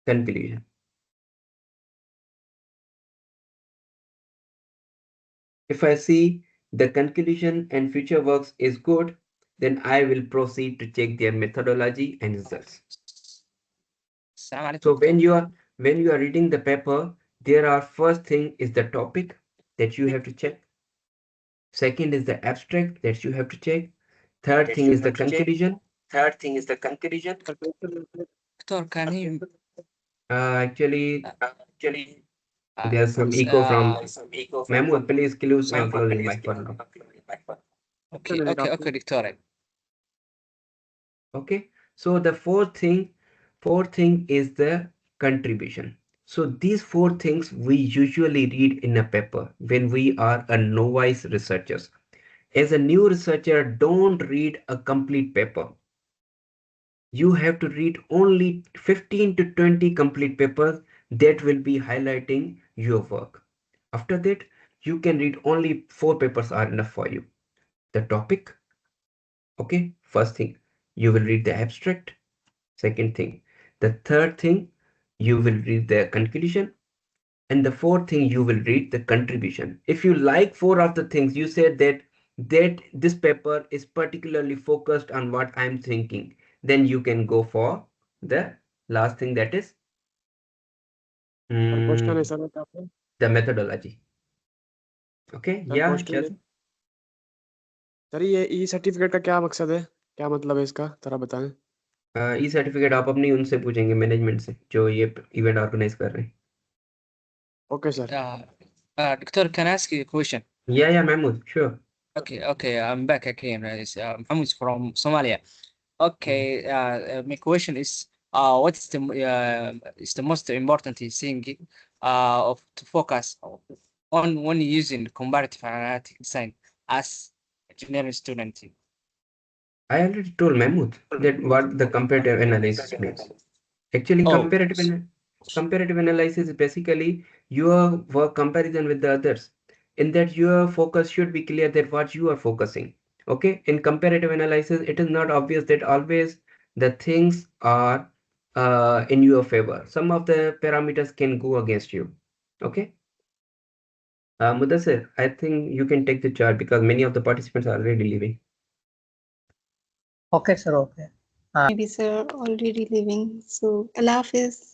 conclusion. If I see the conclusion and future works is good, then I will proceed to check their methodology and results. So when you are reading the paper, there are first thing is the topic that you have to check. Second is the abstract that you have to check. Third thing is the conclusion. Doctor, can he Actually, there's some echo from Mahmood. Please close your mic for now. okay, Doctor. Okay, so the fourth thing is the contribution. So these 4 things we usually read in a paper when we are a novice researchers. As a new researcher, don't read a complete paper. You have to read only 15 to 20 complete papers that will be highlighting your work. After that, you can read only 4 papers are enough for you. The topic, okay, first thing, you will read the abstract. Second thing, the third thing, you will read the conclusion. And the fourth thing, you will read the contribution. If you like 4 of the things, you said that this paper is particularly focused on what I'm thinking, then you can go for the last thing, that is the methodology. Okay, yeah, Shaz? Sir ये ई certificate का क्या मकसद है, क्या मतलब है इसका, जरा बताएं। ई सर्टिफिकेट आप अपनी उनसे पूछेंगे, मैनेजमेंट से, जो ये इवेंट ऑर्गेनाइज कर रहे हैं। Okay sir. Doctor, can I ask you a question? Yeah, Mahmood, sure. Okay, I'm back again. Mahmoud from Somalia. Okay, my question is, what is the most important thing to focus on when using comparative analytic design as a engineering student? I already told Mahmood that what the comparative analysis means. Actually, comparative analysis is basically your work comparison with the others. in that your focus should be clear that what you are focusing. Okay, in comparative analysis, it is not obvious that always the things are in your favor. Some of the parameters can go against you. Okay. Mudassir, I think you can take the charge because many of the participants are already leaving. Okay, sir. Okay. Maybe sir already leaving. So Allah Hafiz.